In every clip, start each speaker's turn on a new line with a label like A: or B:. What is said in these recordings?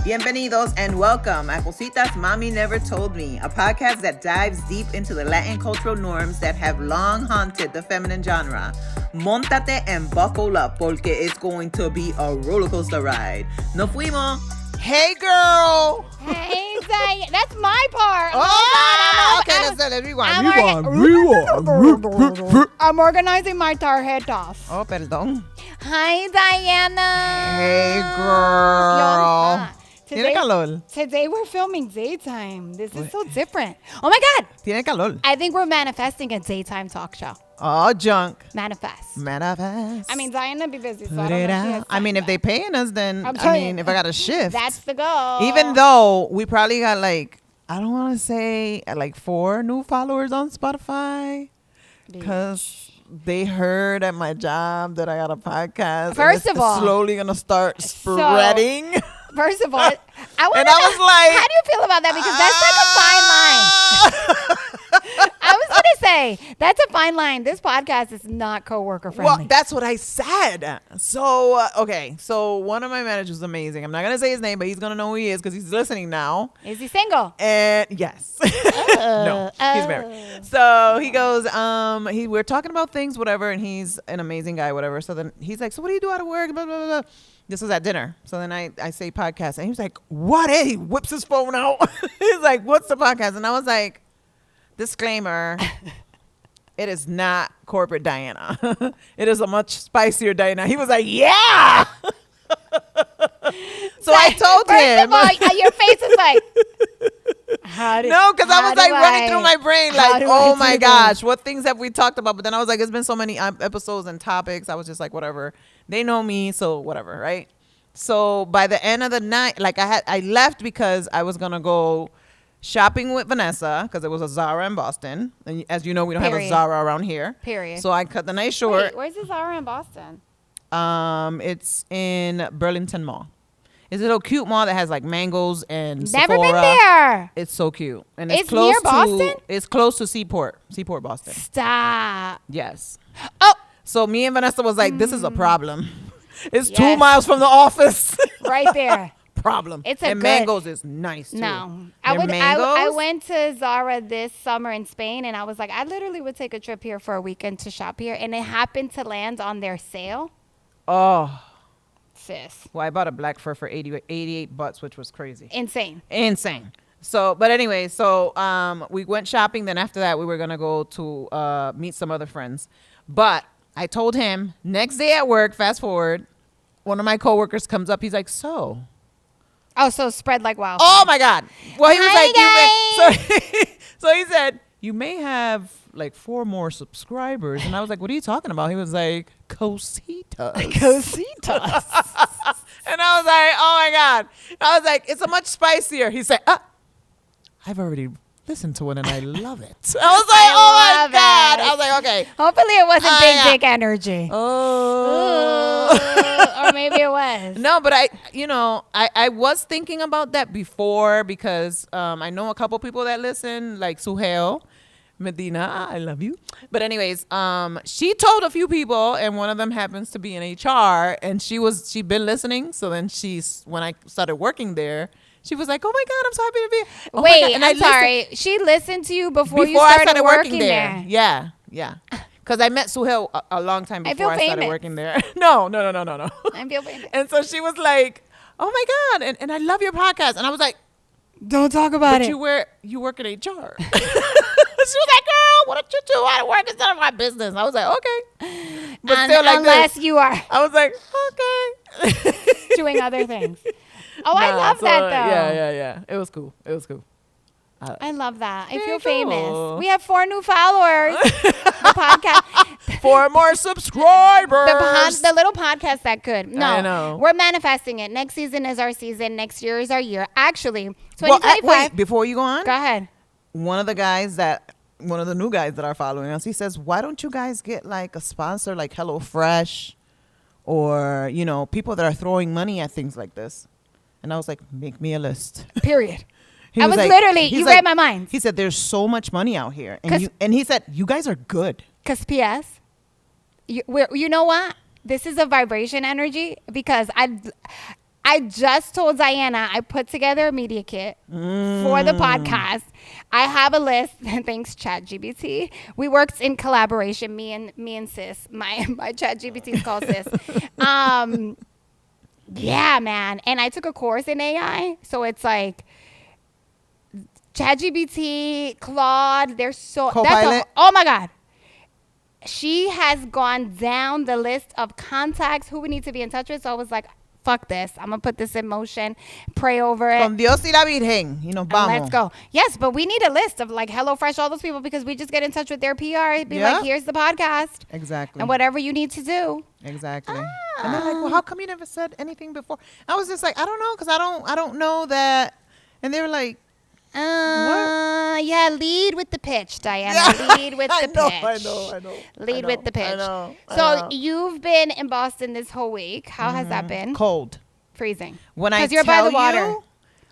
A: Bienvenidos and welcome a Cositas Mami Never Told Me, a podcast that dives deep into the Latin cultural norms that have long haunted the feminine genre. Montate and buckle up porque it's going to be a roller coaster ride. Nos fuimos.
B: Hey, girl.
C: Hey, Diane. That's my part.
B: Oh, okay, let's rewind.
C: I'm organizing my tarjetas.
B: Oh, perdón.
C: Hi, Diana.
B: Hey, girl. Tiene calor.
C: Today we're filming daytime. This is so different. Oh, my God.
B: Tiene calor.
C: I think we're manifesting a daytime talk show.
B: Oh, junk.
C: Manifest.
B: Manifest.
C: I mean, Diana be busy. So
B: Put it out. I mean, if they paying us, then, if I got a shift.
C: That's the goal.
B: Even though we probably got I don't want to say 4 new followers on Spotify. Because they heard at my job that I got a podcast.
C: First of all.
B: Slowly going to start spreading.
C: First of all, I was like,
B: how
C: do you feel about that? Because that's like a fine line. I was going to say, that's a fine line. This podcast is not coworker friendly.
B: Well, that's what I said. So, okay. So, one of my managers is amazing. I'm not going to say his name, but he's going to know who he is because he's listening now.
C: Is he single?
B: And yes. No, he's married. So, he goes, we're talking about things, whatever, and he's an amazing guy, whatever. So, then he's like, so what do you do out of work? Blah, blah, blah, blah. This was at dinner. So then I say podcast. And he was like, what? He whips his phone out. He's like, what's the podcast? And I was like, disclaimer, it is not corporate Diana. It is a much spicier Diana. He was like, yeah. So I told him.
C: First of all, your face is like.
B: No, because I was like running through my brain like, oh my gosh, what things have we talked about? But then I was like, it's been so many episodes and topics. I was just like, whatever. They know me, so whatever, right? So by the end of the night, I left because I was gonna go shopping with Vanessa because it was a Zara in Boston, and as you know, we don't have a Zara around here.
C: Period.
B: So I cut the night short.
C: Wait, where's the Zara in Boston?
B: It's in Burlington Mall. It's a little cute mall that has mangoes and
C: Never
B: Sephora.
C: been there.
B: It's so cute, and
C: it's close near Boston.
B: It's close to Seaport, Boston.
C: Stop.
B: Yes.
C: Oh.
B: So me and Vanessa was like, this is a problem. It's 2 miles from the office.
C: Right there.
B: Problem.
C: It's
B: and mangoes is nice too.
C: No. I went to Zara this summer in Spain, and I was like, I literally would take a trip here for a weekend to shop here, and it happened to land on their sale.
B: Oh.
C: Sis.
B: Well, I bought a black fur for $88, which was crazy.
C: Insane.
B: So, but anyway, we went shopping. Then after that, we were going to go to meet some other friends. But I told him next day at work, fast forward, one of my coworkers comes up. He's like, so
C: spread like wildfire.
B: Oh my God. Well, he was
C: Hi,
B: so he said, you may have 4 more subscribers. And I was like, what are you talking about? He was like, Cositas.
C: Cositas.
B: And I was like, oh my God. I was like, it's a much spicier. He said, I've already listened to it and I love it. I was like, oh my God. I was like, okay.
C: Hopefully it wasn't big dick energy.
B: Oh.
C: Or maybe it was.
B: No, but I was thinking about that before because I know a couple people that listen, like Suhail Medina, I love you. But anyways, she told a few people, and one of them happens to be in HR, and she'd been listening. So then when I started working there, she was like, "Oh my God, I'm so happy to be." Oh
C: Wait, I'm sorry. She listened to you before you started working there.
B: Yeah. Because I met Suhail a long time before I started working there. No.
C: I feel famous.
B: And so she was like, "Oh my God," and I love your podcast, and I was like,
C: "Don't talk about
B: it." You work in HR. She was like, girl, what did you do out of work? It's none of my business. I was like, okay. But still
C: unless you are.
B: I was like, okay.
C: Doing other things. Oh, I love that, though.
B: Yeah. It was cool.
C: I love that. I feel
B: cool.
C: famous. We have 4 new followers. The podcast.
B: 4 more subscribers.
C: The little podcast that could. No,
B: I know.
C: We're manifesting it. Next season is our season. Next year is our year. Actually, 2025.
B: Wait, before you go on.
C: Go ahead.
B: One of the new guys that are following us, he says, why don't you guys get a sponsor like HelloFresh or, people that are throwing money at things like this? And I was like, make me a list.
C: Period. I was literally, you read my mind.
B: He said, there's so much money out here. And he said, you guys are good.
C: Because P.S., you know what? This is a vibration energy because I just told Diana I put together a media kit for the podcast. I have a list. Thanks, ChatGPT. We worked in collaboration. Me and Sis. My ChatGPT is called Sis. Yeah, man. And I took a course in AI, so it's like ChatGPT, Claude. They're so.
B: Copilot.
C: Oh my God. She has gone down the list of contacts who we need to be in touch with. So I was like, fuck this. I'm going to put this in motion, pray over it.
B: Con Dios y la Virgen. Vamos.
C: Let's go. Yes, but we need a list of like HelloFresh, all those people, because we just get in touch with their PR. Be like, here's the podcast.
B: Exactly.
C: And whatever you need to do.
B: Exactly. And they're like, well, how come you never said anything before? I was just like, I don't know, because I don't know that. And they were like, what?
C: Yeah, lead with the pitch, Diana. Lead with the pitch.
B: I know.
C: Lead with the pitch.
B: I
C: So you've been in Boston this whole week. How has that been?
B: Cold.
C: Freezing.
B: Because
C: you're by the water.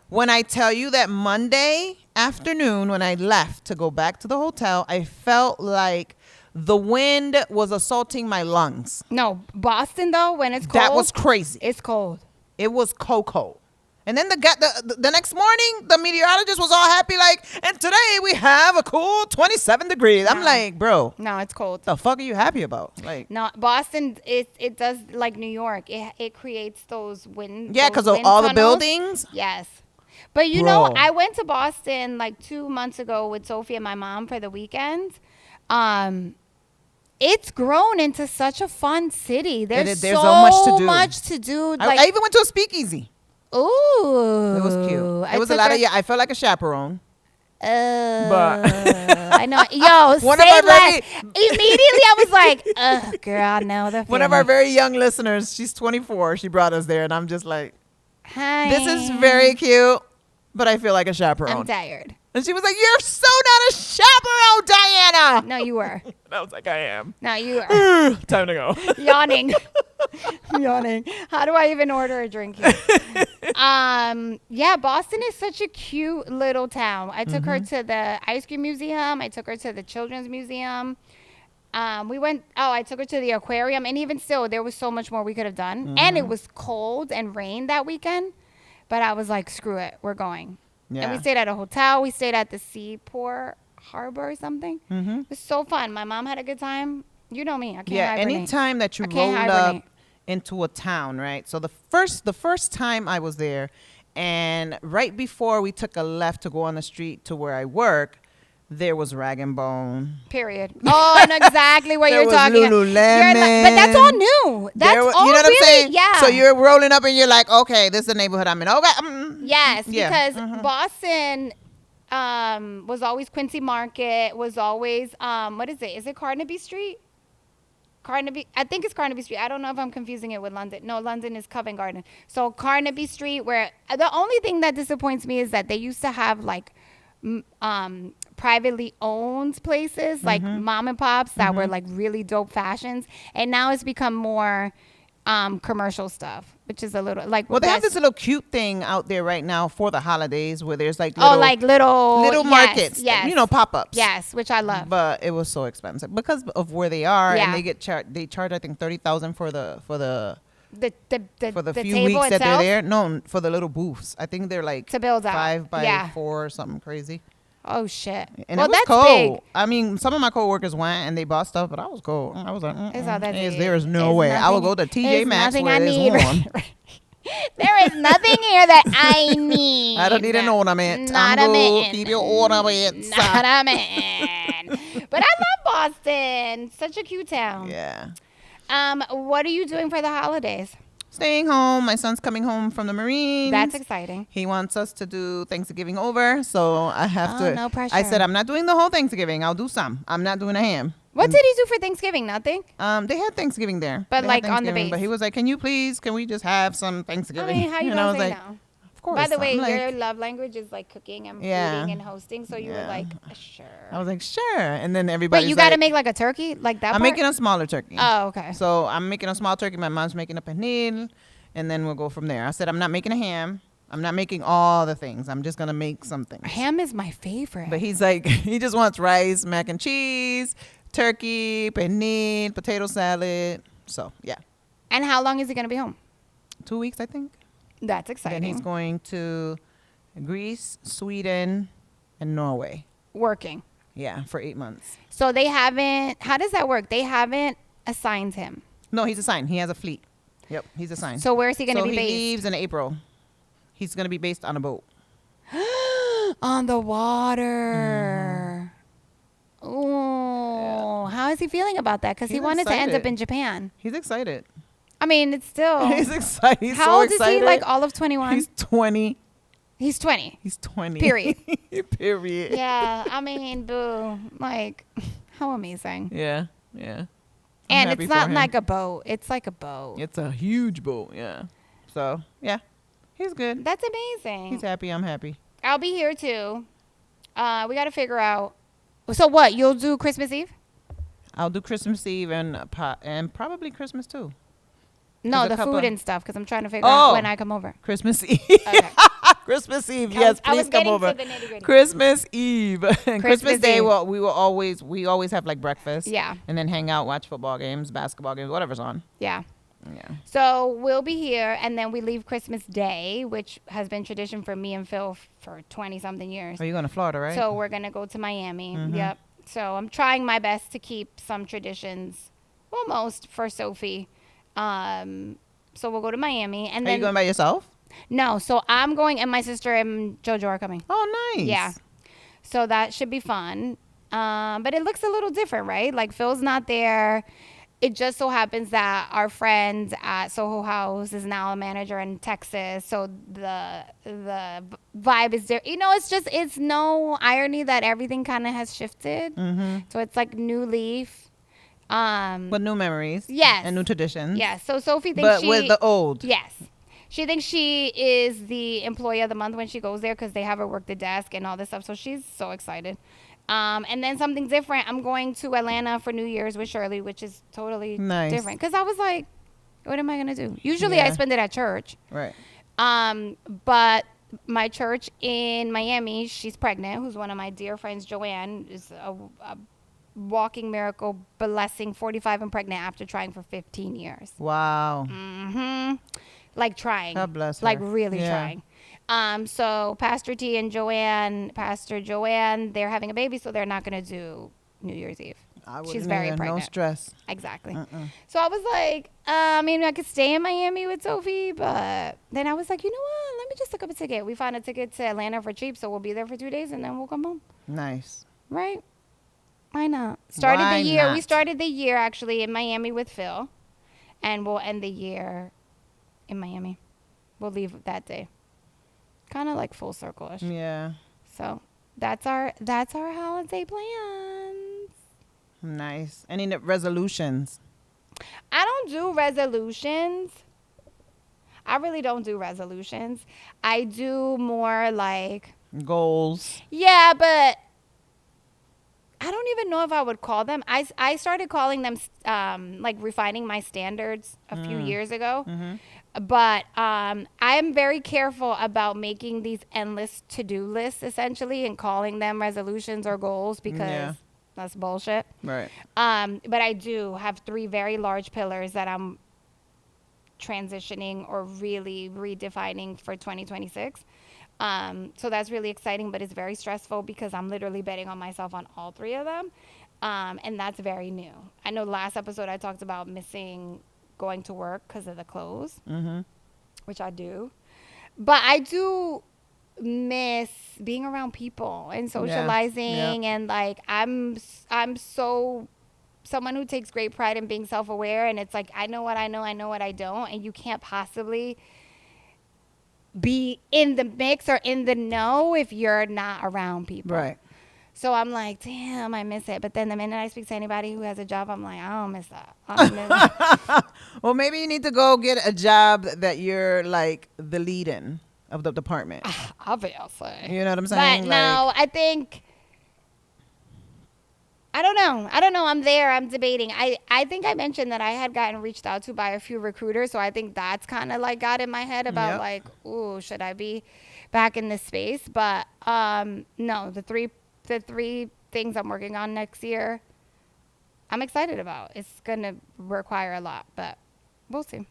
B: When I tell you that Monday afternoon, when I left to go back to the hotel, I felt like the wind was assaulting my lungs.
C: No, Boston though, when it's cold.
B: That was crazy.
C: It's cold.
B: It was cold. And then the next morning, the meteorologist was all happy, like, and today we have a cool 27 degrees. I'm like, bro.
C: No, it's cold.
B: The fuck are you happy about? Like,
C: no, Boston, it does like New York. It creates those wind.
B: Yeah, because of all the buildings.
C: Yes. But you know, I went to Boston like 2 months ago with Sophie and my mom for the weekend. It's grown into such a fun city. There's so much to do.
B: I even went to a speakeasy.
C: Ooh.
B: It was cute. It was a lot of, I felt like a chaperone. But
C: I know. Yo, say less. Immediately I was like, girl, no. The
B: one of our very young listeners, she's 24. She brought us there. And I'm just like,
C: hi.
B: This is very cute, but I feel like a chaperone.
C: I'm tired.
B: And she was like, you're so not a chaperone, Diana.
C: No, you were.
B: And I was like, I am.
C: No, you were.
B: Time to go.
C: Yawning. How do I even order a drink here? Yeah, Boston is such a cute little town. I took her to the ice cream museum. I took her to the children's museum. I took her to the aquarium. And even still, there was so much more we could have done. And it was cold and rained that weekend. But I was like, screw it. We're going. Yeah. And we stayed at a hotel. We stayed at the Seaport Harbor or something. It was so fun. My mom had a good time. You know me. I can't hibernate.
B: Anytime that you rolled up into a town, right? So the first time I was there, and right before we took a left to go on the street to where I work, there was Rag & Bone.
C: Period. Oh, I know exactly what you're talking about.
B: Lululemon.
C: But that's all new. That's all
B: you know what I'm saying?
C: Yeah.
B: So you're rolling up and you're like, okay, this is the neighborhood I'm in. Okay.
C: Yes, because Boston was always Quincy Market, was always, what is it? Is it Carnaby Street? I think it's Carnaby Street. I don't know if I'm confusing it with London. No, London is Covent Garden. So Carnaby Street, where the only thing that disappoints me is that they used to have like privately owned places, like mom and pops that were like really dope fashions. And now it's become more commercial stuff, which is a little like.
B: Well, they have this little cute thing out there right now for the holidays where there's like little markets, pop-ups.
C: Yes, which I love.
B: But it was so expensive because of where they are, and they charge I think $30,000 for the few weeks that they're there. No, for the little booths. I think they're like
C: to build out
B: 5 by 4 or something crazy.
C: Oh shit!
B: And it was
C: that's
B: cold.
C: Big.
B: I mean, some of my coworkers went and they bought stuff, but I was cold. I was like, there is no way. I will go to TJ Maxx where it's warm.
C: There is nothing here that I need.
B: I don't need an ornament.
C: Not a man.
B: Keep your ornaments.
C: Not a man. But I love Boston. Such a cute town.
B: Yeah.
C: What are you doing for the holidays?
B: Staying home. My son's coming home from the Marines.
C: That's exciting.
B: He wants us to do Thanksgiving over, so I have to.
C: No pressure.
B: I said I'm not doing the whole Thanksgiving. I'll do some. I'm not doing a ham.
C: What did he do for Thanksgiving? Nothing.
B: They had Thanksgiving there,
C: but like on the base.
B: But he was like, "Can we just have some Thanksgiving?"
C: I mean, how you gonna say no?
B: Of course.
C: By the way, your love language is like cooking and feeding and hosting. So you were like, sure.
B: I was like, sure. And then everybody.
C: But you got to make like a turkey, like that.
B: I'm making a smaller turkey.
C: Oh, okay.
B: So I'm making a small turkey. My mom's making a pernil, and then we'll go from there. I said I'm not making a ham. I'm not making all the things. I'm just gonna make something.
C: Ham is my favorite.
B: But he's like, he just wants rice, mac and cheese, turkey, pernil, potato salad. So yeah.
C: And how long is he gonna be home?
B: 2 weeks, I think.
C: That's exciting.
B: Then he's going to Greece, Sweden, and Norway.
C: Working.
B: Yeah, for 8 months.
C: So they haven't, how does that work? They haven't assigned him.
B: No, he's assigned. He has a fleet. Yep, he's assigned.
C: So where's he going to be
B: he
C: based?
B: leaves in April. He's going to be based on a boat.
C: On the water. Oh, how is he feeling about that? Because he
B: He's
C: wanted to end
B: excited.
C: up in Japan.
B: He's excited.
C: I mean, it's still.
B: He's excited. He's
C: How
B: so
C: old
B: excited.
C: is he? Like all of 21?
B: He's 20.
C: He's 20.
B: He's 20.
C: Period.
B: Period.
C: Yeah, I mean, boo. Like, how amazing.
B: Yeah. Yeah. I'm
C: And
B: happy
C: it's
B: for
C: not
B: him.
C: like a boat. It's like a boat.
B: It's a huge boat. Yeah. So, yeah. He's good.
C: That's amazing.
B: He's happy. I'm happy.
C: I'll be here too. We got to figure out. So what? You'll do Christmas Eve?
B: I'll do Christmas Eve and probably Christmas too.
C: No,
B: There's a
C: the
B: couple-
C: food and stuff, because I'm trying to figure out
B: Oh.
C: when I come over.
B: Christmas Eve.
C: Okay.
B: Christmas Eve.
C: I
B: Yes,
C: was- I was
B: please come
C: getting
B: over.
C: to the nitty-gritty.
B: Christmas Eve. And Christmas Day,
C: Eve.
B: well, we always have like breakfast.
C: Yeah.
B: And then hang out, watch football games, basketball games, whatever's on.
C: Yeah.
B: Yeah.
C: So we'll be here, and then we leave Christmas Day, which has been tradition for me and Phil for 20-something years.
B: Are you going to Florida, right?
C: So we're going to go to Miami.
B: Mhm.
C: Yep. So I'm trying my best to keep some traditions, well, most for Sophie. So we'll go to Miami. And
B: Are
C: then
B: you going by yourself?
C: No, so I'm going, and my sister and JoJo are coming.
B: Oh, nice.
C: Yeah. So that should be fun. But it looks a little different, right? Like Phil's not there. It just so happens that our friend at Soho House is now a manager in Texas. So the vibe is there. You know, it's no irony that everything kind of has shifted.
B: Mm-hmm.
C: So it's like new leaf.
B: But new memories.
C: Yes.
B: And new traditions.
C: Yeah. So Sophie thinks
B: But with the old.
C: Yes. She thinks she is the employee of the month when she goes there because they have her work the desk and all this stuff. So she's so excited. And then something different. I'm going to Atlanta for New Year's with Shirley, which is totally
B: Nice.
C: different. Because I was like, what am I going to do? Usually I
B: Yeah.
C: spend it at church.
B: Right.
C: But my church in Miami, she's pregnant, who's one of my dear friends, Joanne, is a walking miracle, blessing, 45 and pregnant after trying for 15 years.
B: Wow.
C: Mm-hmm. Like trying.
B: God bless her.
C: Like really
B: Yeah.
C: trying. So Pastor T and Pastor Joanne, they're having a baby, so they're not going to do New Year's Eve.
B: I
C: She's
B: wouldn't
C: very
B: either.
C: pregnant.
B: No stress.
C: Exactly. So I was like, I mean, I could stay in Miami with Sophie, but then I was like, you know what? Let me just look up a ticket. We found a ticket to Atlanta for cheap, so we'll be there for 2 days and then we'll come home.
B: Nice.
C: Right? Why not? Started
B: Why
C: the year.
B: not?
C: We started the year actually in Miami with Phil, and we'll end the year in Miami. We'll leave that day. Kind of like full circle-ish.
B: Yeah.
C: So that's our holiday plans.
B: Nice. Any resolutions?
C: I don't do resolutions. I really don't do resolutions. I do more like,
B: Goals?
C: yeah, but I don't even know if I would call them. I started calling them like refining my standards a few years ago. But I'm very careful about making these endless to-do lists essentially and calling them resolutions or goals because that's bullshit.
B: Right.
C: But I do have 3 very large pillars that I'm transitioning or really redefining for 2026. So that's really exciting, but it's very stressful because I'm literally betting on myself on all 3 of them. And that's very new. I know last episode I talked about missing going to work because of the clothes, which I do. But I do miss being around people and socializing. And like, I'm so someone who takes great pride in being self-aware. And it's like, I know what I know. I know what I don't. And you can't possibly be in the mix or in the know if you're not around people.
B: Right.
C: So I'm like, damn, I miss it. But then the minute I speak to anybody who has a job, I'm like, I don't miss that. I don't miss that.
B: Well, maybe you need to go get a job that you're like the lead in of the department.
C: Obviously.
B: You know what I'm saying?
C: But no, I think, I don't know. I'm there. I'm debating. I think I mentioned that I had gotten reached out to by a few recruiters. So I think that's kind of like got in my head about like, ooh, should I be back in this space? But no, the three things I'm working on next year, I'm excited about. It's going to require a lot, but we'll see.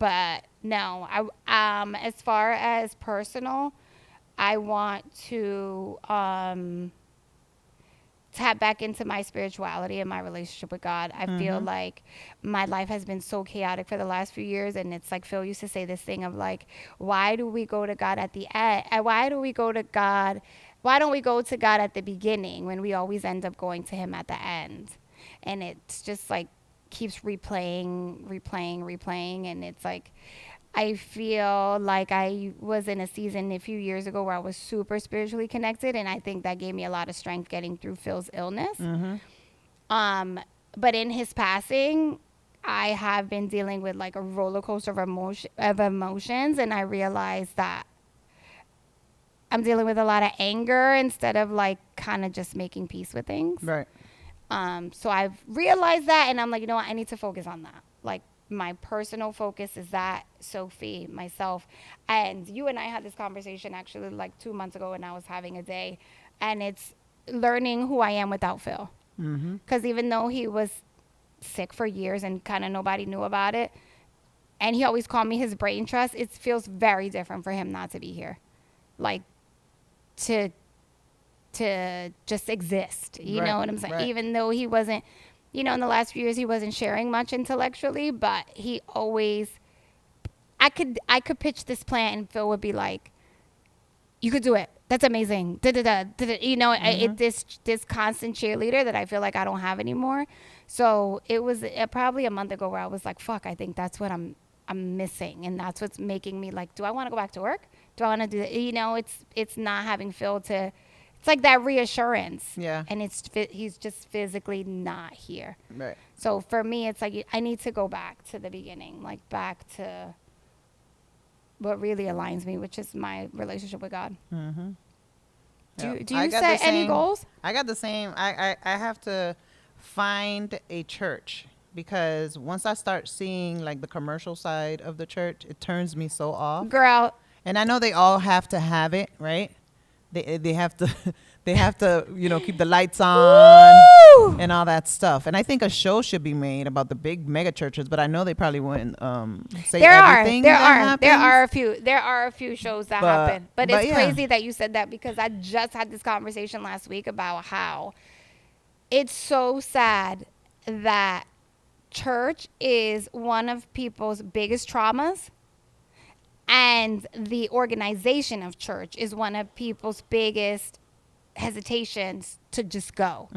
C: But no, as far as personal, I want to tap back into my spirituality and my relationship with God. I feel like my life has been so chaotic for the last few years, and it's like Phil used to say this thing of like, why do we go to God at the end? Why do we go to God? Why don't we go to God at the beginning when we always end up going to him at the end? And it's just like keeps replaying, and it's like I feel like I was in a season a few years ago where I was super spiritually connected, and I think that gave me a lot of strength getting through Phil's illness. But in his passing, I have been dealing with like a roller coaster of emotions, and I realized that I'm dealing with a lot of anger instead of like kind of just making peace with things.
B: Right.
C: So I've realized that, and I'm like, you know what? I need to focus on that. Like, my personal focus is that Sophie, myself, and you and I had this conversation actually like 2 months ago when I was having a day, and it's learning who I am without Phil. Because even though he was sick for years and kind of nobody knew about it, and he always called me his brain trust, it feels very different for him not to be here. Like, to just exist, you know what I'm saying?
B: Right.
C: Even though he wasn't, in the last few years he wasn't sharing much intellectually, but he always, I could pitch this plan and Phil would be like, you could do it. That's amazing. This constant cheerleader that I feel like I don't have anymore. So it was probably a month ago where I was like, fuck, I think that's what I'm missing. And that's what's making me like, do I want to go back to work? Do I want to do that? It's not having Phil to, it's like that reassurance.
B: Yeah.
C: And he's just physically not here.
B: Right.
C: So for me, it's like I need to go back to the beginning, like back to what really aligns me, which is my relationship with God. Do you set any goals?
B: I got the same. I have to find a church, because once I start seeing like the commercial side of the church, it turns me so off.
C: Girl.
B: And I know they all have to have it, right? They have to keep the lights on. Woo! And all that stuff. And I think a show should be made about the big mega churches, but I know they probably wouldn't say everything. There
C: are a few shows that happen. But it's crazy that you said that, because I just had this conversation last week about how it's so sad that church is one of people's biggest traumas. And the organization of church is one of people's biggest hesitations to just go.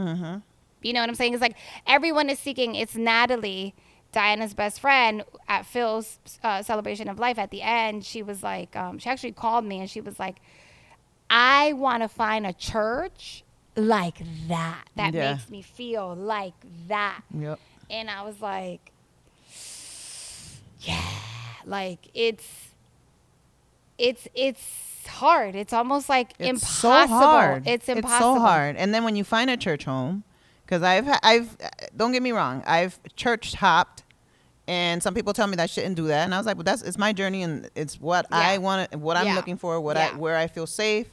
C: You know what I'm saying? It's like everyone is seeking. It's Natalie, Diana's best friend, at Phil's celebration of life at the end. She was like, she actually called me and she was like, I want to find a church like that. That makes me feel like that.
B: Yep.
C: And I was like, yeah, like it's hard. It's almost like impossible.
B: So hard.
C: It's impossible.
B: It's so hard. And then when you find a church home, because I've don't get me wrong, I've church hopped, and some people tell me that I shouldn't do that, and I was like, well, it's my journey, and it's what I want, what I'm looking for, where I feel safe.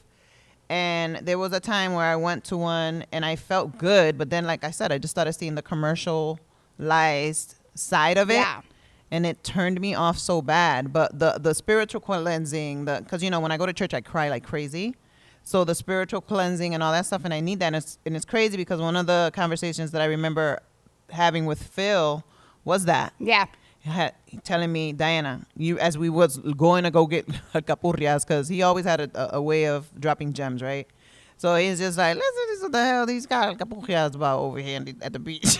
B: And there was a time where I went to one and I felt good, but then, like I said, I just started seeing the commercialized side of it.
C: Yeah.
B: And it turned me off so bad. But the spiritual cleansing, because, when I go to church, I cry like crazy. So the spiritual cleansing and all that stuff, and I need that. And it's crazy because one of the conversations that I remember having with Phil was that.
C: Yeah.
B: Telling me, Diana, as we was going to go get capurrias, because he always had a way of dropping gems, right? So he's just like, listen, what the hell these guys capurrias about over here at the beach.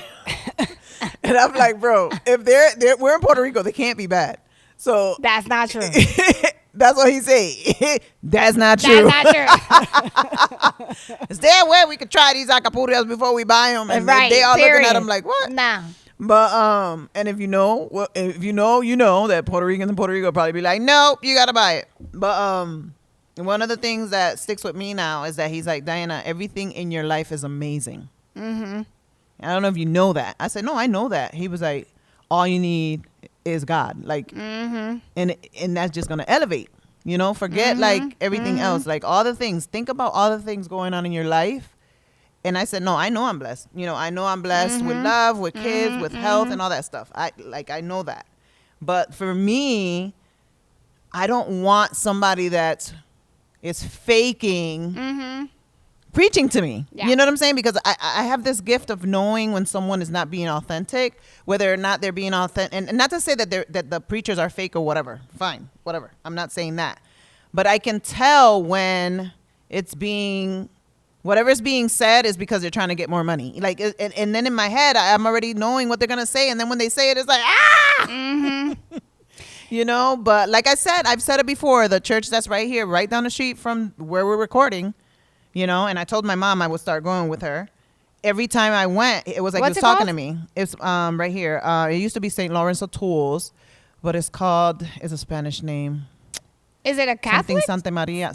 B: And I'm like, bro, if we're in Puerto Rico, they can't be bad. So
C: that's not true.
B: That's what he say. That's not true. Is there a way we could try these acapulcos before we buy them? And they all looking at him like, what?
C: Nah.
B: But and if you know that Puerto Ricans in Puerto Rico will probably be like, nope, you gotta buy it. But one of the things that sticks with me now is that he's like, Diana, everything in your life is amazing. Mm-hmm. I don't know if you know that. I said, no, I know that. He was like, all you need is God. Like, and that's just going to elevate, forget like everything else, like all the things. Think about all the things going on in your life. And I said, no, I know I'm blessed. I know I'm blessed with love, with kids, with health and all that stuff. I know that. But for me, I don't want somebody that is faking preaching to me.
C: Yeah.
B: You know what I'm saying? Because I have this gift of knowing when someone is not being authentic, whether or not they're being authentic. And not to say that the preachers are fake or whatever. Fine, whatever. I'm not saying that. But I can tell when it's being, whatever's being said is because they're trying to get more money. Like, and then in my head, I'm already knowing what they're going to say. And then when they say it, it's like, you know, but like I said, I've said it before, the church that's right here, right down the street from where we're recording, you know, and I told my mom I would start going with her. Every time I went, it was like
C: What's
B: he was
C: it
B: talking
C: called?
B: to me. It's right here. It used to be St. Lawrence of Tools, but it's a Spanish name.
C: Is it a
B: Something
C: Catholic?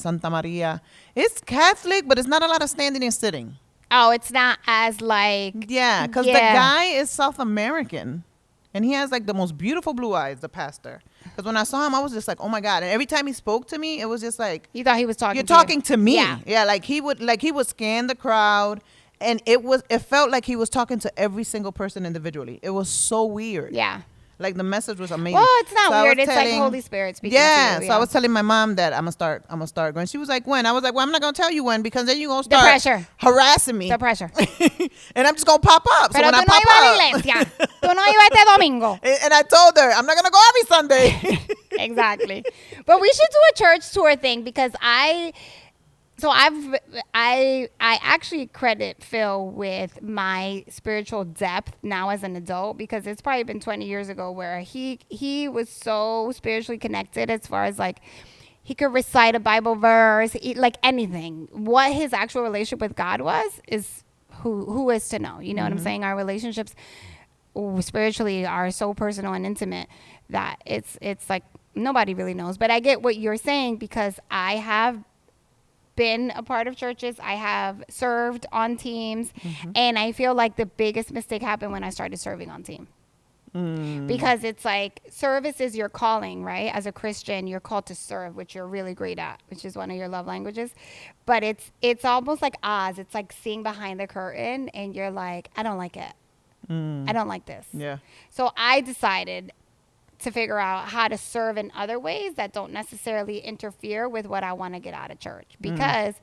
B: Santa Maria. It's Catholic, but it's not a lot of standing and sitting.
C: Oh, it's not as like.
B: Yeah, because the guy is South American. And he has like the most beautiful blue eyes, the pastor. Because when I saw him, I was just like, oh my God. And every time he spoke to me, it was just like,
C: You thought he was talking
B: you're
C: to you.
B: talking to me.
C: Yeah.
B: Yeah, like he would scan the crowd. And it felt like he was talking to every single person individually. It was so weird.
C: Yeah.
B: Like the message was amazing.
C: Well, it's not
B: So I
C: weird.
B: was
C: It's like Holy Spirit speaking
B: Yeah.
C: to you.
B: So I was telling my mom that I'm gonna start going. She was like, when? I was like, well, I'm not gonna tell you when because then you're gonna
C: The
B: start
C: pressure.
B: harassing me.
C: The pressure.
B: And I'm just gonna pop up.
C: Pero
B: so when
C: tú
B: I
C: no
B: pop
C: ibas a la
B: up,
C: iglesia. Tú no ibas este domingo.
B: and I told her I'm not gonna go every Sunday.
C: Exactly. But we should do a church tour thing because I actually credit Phil with my spiritual depth now as an adult because it's probably been 20 years ago where he was so spiritually connected as far as like he could recite a Bible verse, like anything. What his actual relationship with God was is who is to know. You know what I'm saying? Our relationships spiritually are so personal and intimate that it's like nobody really knows. But I get what you're saying because I have been a part of churches. I have served on teams. And I feel like the biggest mistake happened when I started serving on team. Because it's like service is your calling, right? As a Christian, you're called to serve, which you're really great at, which is one of your love languages. But it's almost like Oz. It's like seeing behind the curtain and you're like, I don't like it. I don't like this.
B: Yeah.
C: So I decided to figure out how to serve in other ways that don't necessarily interfere with what I want to get out of church because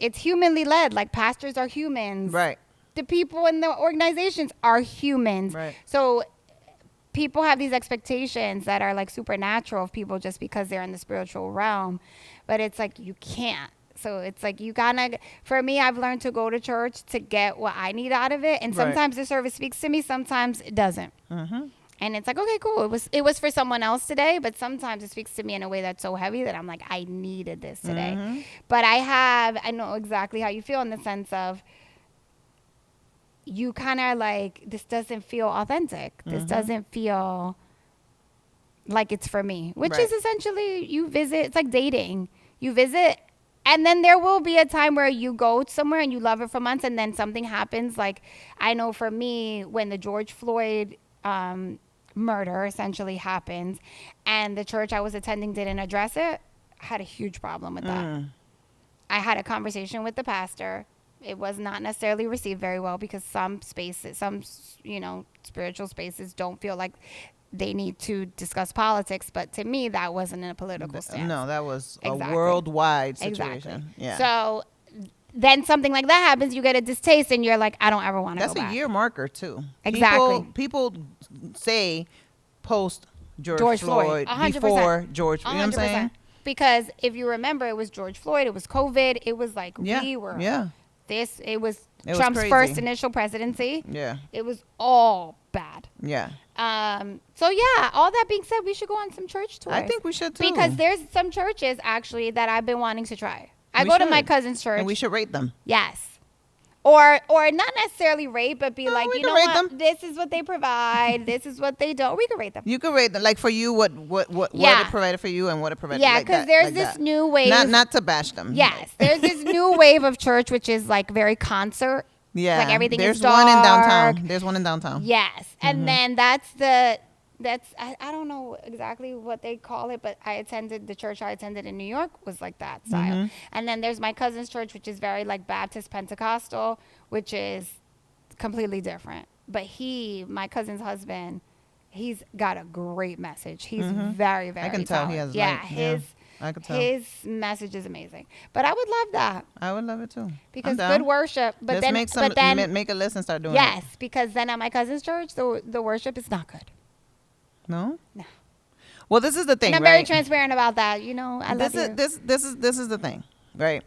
C: it's humanly led. Like pastors are humans.
B: Right.
C: The people in the organizations are humans.
B: Right.
C: So people have these expectations that are like supernatural of people just because they're in the spiritual realm. But it's like you can't. So it's like you gotta, for me, I've learned to go to church to get what I need out of it. And sometimes the service speaks to me, sometimes it doesn't. And it's like, okay, cool. It was for someone else today, but sometimes it speaks to me in a way that's so heavy that I'm like, I needed this today. But I know exactly how you feel in the sense of you kind of like, this doesn't feel authentic. This doesn't feel like it's for me, which is essentially you visit. It's like dating. You visit. And then there will be a time where you go somewhere and you love it for months and then something happens. Like I know for me, when the George Floyd murder essentially happens and the church I was attending didn't address it, I had a huge problem with that. I had a conversation with the pastor. It was not necessarily received very well because some spaces, spiritual spaces don't feel like they need to discuss politics. But to me, that wasn't a political stance.
B: No, that was
C: Exactly.
B: a worldwide situation.
C: Exactly.
B: Yeah.
C: So then something like that happens, you get a distaste and you're like, I don't ever want to go back.
B: That's a year marker too.
C: Exactly.
B: People say post
C: George Floyd. 100%.
B: before George. You know what I'm saying?
C: Because if you remember, it was George Floyd. It was COVID. It was like we were.
B: Yeah.
C: It was
B: It was
C: Trump's
B: crazy.
C: first initial presidency.
B: Yeah.
C: It was all bad.
B: Yeah.
C: So yeah, all that being said, we should go on some church tours.
B: I think we should too.
C: Because there's some churches actually that I've been wanting to try. I
B: We
C: go to my
B: should.
C: cousin's church.
B: And we should rate them.
C: Yes. Or not necessarily rate, but be like,
B: we
C: you
B: can
C: know
B: rate
C: what?
B: them.
C: This is what they provide. This is what they don't. We can rate them.
B: You can rate them. Like for you, what
C: Yeah.
B: it provided for you and what it provided.
C: Yeah,
B: like
C: because
B: that,
C: there's
B: like
C: this
B: that.
C: new wave.
B: Not to bash them.
C: Yes, there's this new wave of church, which is like very concert.
B: Yeah.
C: Like everything
B: There's
C: is dark.
B: one in downtown. There's one in downtown.
C: Yes, and then I don't know exactly what they call it, but the church I attended in New York was like that style. And then there's my cousin's church, which is very like Baptist Pentecostal, which is completely different. But my cousin's husband, he's got a great message. He's very, very
B: I can tell he
C: talented.
B: has I could tell.
C: His message is amazing. But I would love that.
B: I would love it too.
C: Because good worship. But
B: Let's
C: then
B: make a list and start doing it.
C: yes, because then at my cousin's church, the worship is not good.
B: No?
C: No.
B: Well, this is the thing,
C: And I'm
B: right?
C: very transparent about that. You know, I love you.
B: This is the thing, right?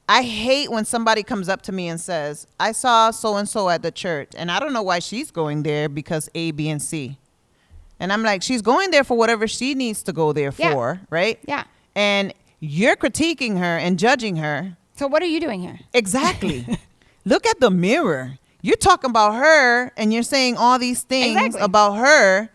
B: I hate when somebody comes up to me and says, I saw so and so at the church, and I don't know why she's going there because A, B, and C. And I'm like, she's going there for whatever she needs to go there for, right?
C: Yeah.
B: And you're critiquing her and judging her.
C: So what are you doing here?
B: Exactly. Look at the mirror. You're talking about her and you're saying all these things about her,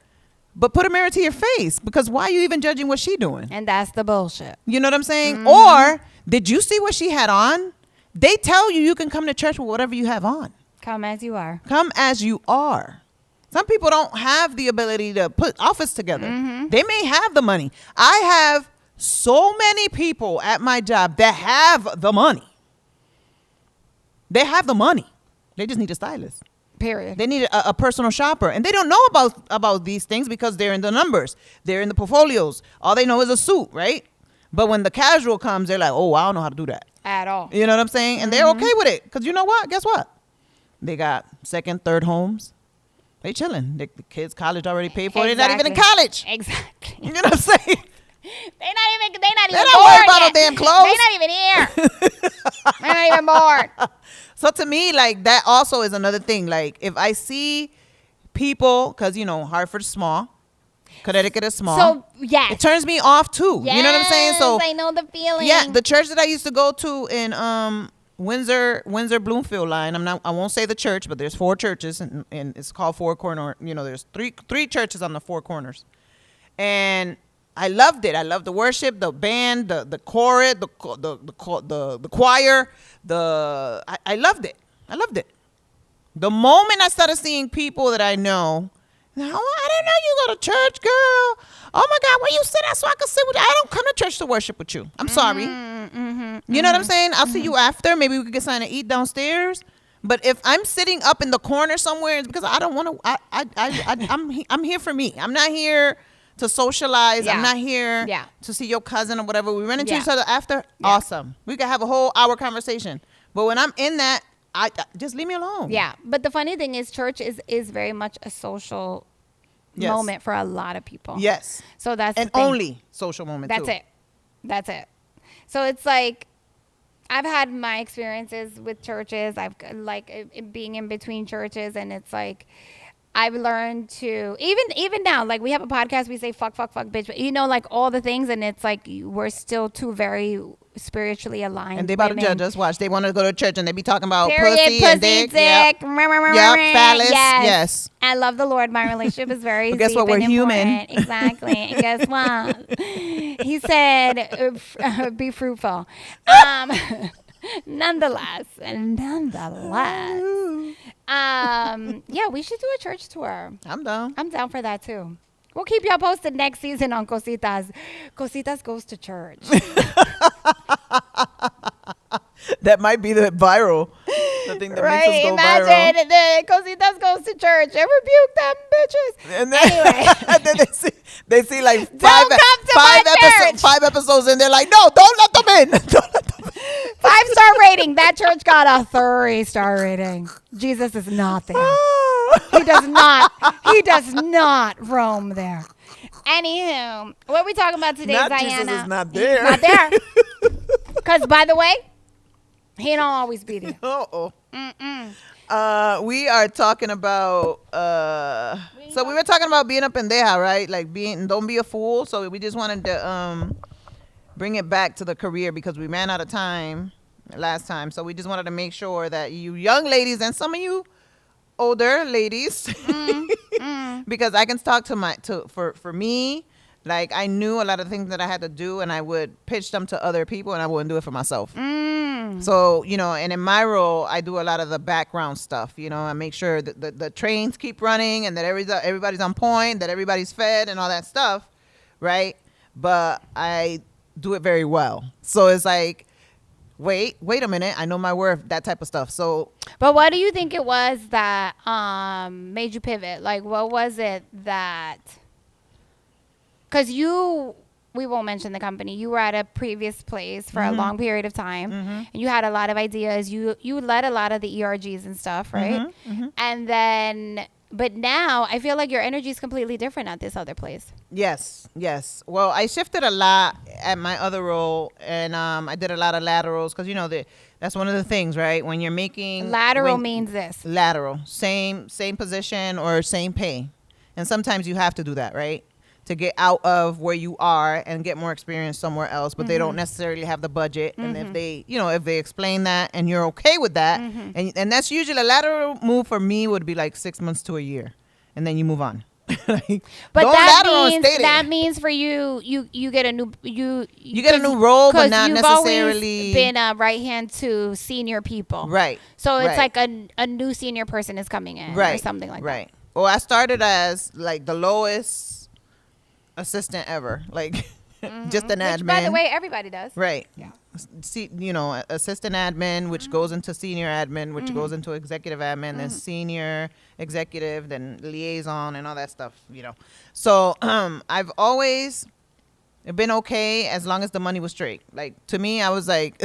B: but put a mirror to your face, because why are you even judging what she doing?
C: And that's the bullshit.
B: You know what I'm saying? Or did you see what she had on? They tell you can come to church with whatever you have on.
C: Come as you are.
B: Come as you are. Some people don't have the ability to put outfits together. They may have the money. I have so many people at my job that have the money. They have the money. They just need a stylist.
C: Period.
B: They need a personal shopper. And they don't know about these things because they're in the numbers. They're in the portfolios. All they know is a suit, right? But when the casual comes, they're like, oh, I don't know how to do that.
C: At all.
B: You know what I'm saying? And they're okay with it. Because you know what? Guess what? They got second, third homes. They chilling. The kids' college already paid for it. They're not even in college.
C: Exactly.
B: You know what I'm saying?
C: They're not even
B: They're not
C: born
B: worried about
C: yet.
B: no damn clothes.
C: They're not even here. They're not even born.
B: So to me, like, that also is another thing. Like, if I see people, because, you know, Hartford's small, Connecticut is small.
C: So, yes.
B: It turns me off, too.
C: Yes,
B: you know what I'm saying? So
C: I know the feeling.
B: yeah, the church that I used to go to in Windsor Bloomfield line. I won't say the church, but there's 4 churches, and it's called Four Corner. You know, there's three churches on the 4 corners, and I loved it. I loved the worship, the band, the chorus, the choir. I loved it. I loved it. The moment I started seeing people that I know, I didn't know you go to church, girl. Oh my God, where you sit at so I can sit with you? I don't come to church to worship with you. I'm sorry. You know what I'm saying? I'll see you after. Maybe we could get something to eat downstairs. But if I'm sitting up in the corner somewhere, it's because I don't want to. I'm here for me. I'm not here to socialize.
C: Yeah.
B: I'm not here to see your cousin or whatever. We run into each other after. Awesome. We could have a whole hour conversation. But when I'm in that, I just leave me alone.
C: Yeah. But the funny thing is, church is very much a social moment for a lot of people.
B: Yes.
C: So that's
B: and
C: the thing.
B: only social moment.
C: That's it. So it's like, I've had my experiences with churches. I've like being in between churches, and it's like, I've learned to even now, like, we have a podcast, we say fuck, bitch, but you know, like, all the things, and it's like we're still two very spiritually aligned.
B: And they about to judge us. Watch, they want to go to church and they be talking about
C: Period,
B: pussy and dick.
C: Yep,
B: phallus. Yes.
C: I love the Lord. My relationship is very
B: But guess what? We're human.
C: Exactly. And guess what? He said, be fruitful. Nonetheless, yeah, we should do a church tour.
B: I'm down.
C: I'm down for that too. We'll keep y'all posted next season on Cositas. Cositas goes to church.
B: That might be the viral. The thing that makes us go
C: Imagine
B: viral.
C: the Cositas goes to church and rebuke them bitches.
B: And then,
C: Anyway.
B: and then they see like
C: Don't come to my church.
B: 5 episodes and they're like, no, don't let them in. Don't let them in.
C: 5-star rating. That church got a 3-star rating. Jesus is not there. He does not roam there. Anywho, what are we talking about today,
B: Not
C: Diana?
B: Jesus is not there.
C: He's not there. Because, by the way, he don't always be there.
B: Uh-oh. We are talking about so we were talking about being a pendeja, right? Like, don't be a fool. So we just wanted to bring it back to the career because we ran out of time last time. So we just wanted to make sure that you young ladies and some of you older ladies, because I can talk for me. Like, I knew a lot of things that I had to do, and I would pitch them to other people, and I wouldn't do it for myself. So, you know, and in my role, I do a lot of the background stuff. You know, I make sure that the trains keep running and that everybody's on point, that everybody's fed and all that stuff, right? But I do it very well. So it's like, wait a minute, I know my worth, that type of stuff. So,
C: but what do you think it was that made you pivot? Like, what was it that? Because we won't mention the company. You were at a previous place for a long period of time, and you had a lot of ideas. You led a lot of the ERGs and stuff, right? And then, but now I feel like your energy is completely different at this other place.
B: Yes. Well, I shifted a lot at my other role, and I did a lot of laterals because that's one of the things, right? When you're making
C: Means this
B: lateral, same position or same pay, and sometimes you have to do that, right? To get out of where you are and get more experience somewhere else, but they don't necessarily have the budget. And if they explain that and you're okay with that, and that's usually a lateral move for me would be like 6 months to a year, and then you move on. Like,
C: but that means for you get a new you
B: get a new role, but not
C: you've
B: necessarily
C: always been a right hand to senior people,
B: right?
C: So it's like a new senior person is coming in, or something like that.
B: Right. Well, I started as like the lowest assistant ever, like just an admin.
C: By the way, everybody does.
B: Right. Yeah. See, assistant admin, which goes into senior admin, which goes into executive admin, then senior executive, then liaison, and all that stuff. So I've always been okay as long as the money was straight. Like, to me, I was like,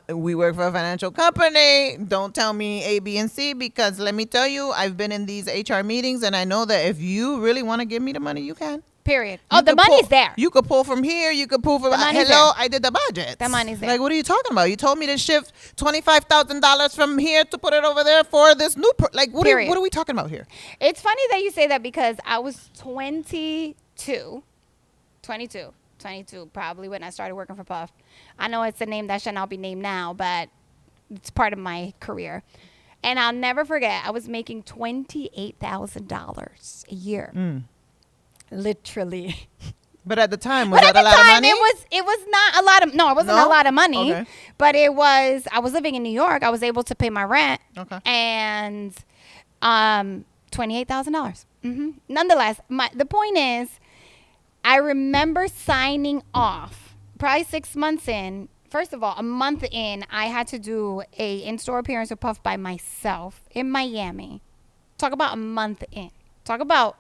B: we work for a financial company. Don't tell me A, B, and C, because let me tell you, I've been in these HR meetings, and I know that if you really want to give me the money, you can.
C: Period. The money's there.
B: You could pull from here. You could pull from. Hello, I did the budget.
C: The money's there.
B: Like, what are you talking about? You told me to shift $25,000 from here to put it over there for this new. What are we talking about here?
C: It's funny that you say that because I was 22 probably when I started working for Puff. I know it's a name that should not be named now, but it's part of my career. And I'll never forget, I was making $28,000 a year. Literally.
B: But at the time, was that a lot of money?
C: It was not a lot of, no, it wasn't a lot of money.
B: Okay.
C: But I was living in New York. I was able to pay my rent.
B: Okay.
C: And $28,000. Nonetheless, the point is, I remember signing off probably 6 months in. First of all, a month in, I had to do a in-store appearance with Puff by myself in Miami. Talk about a month in. Talk about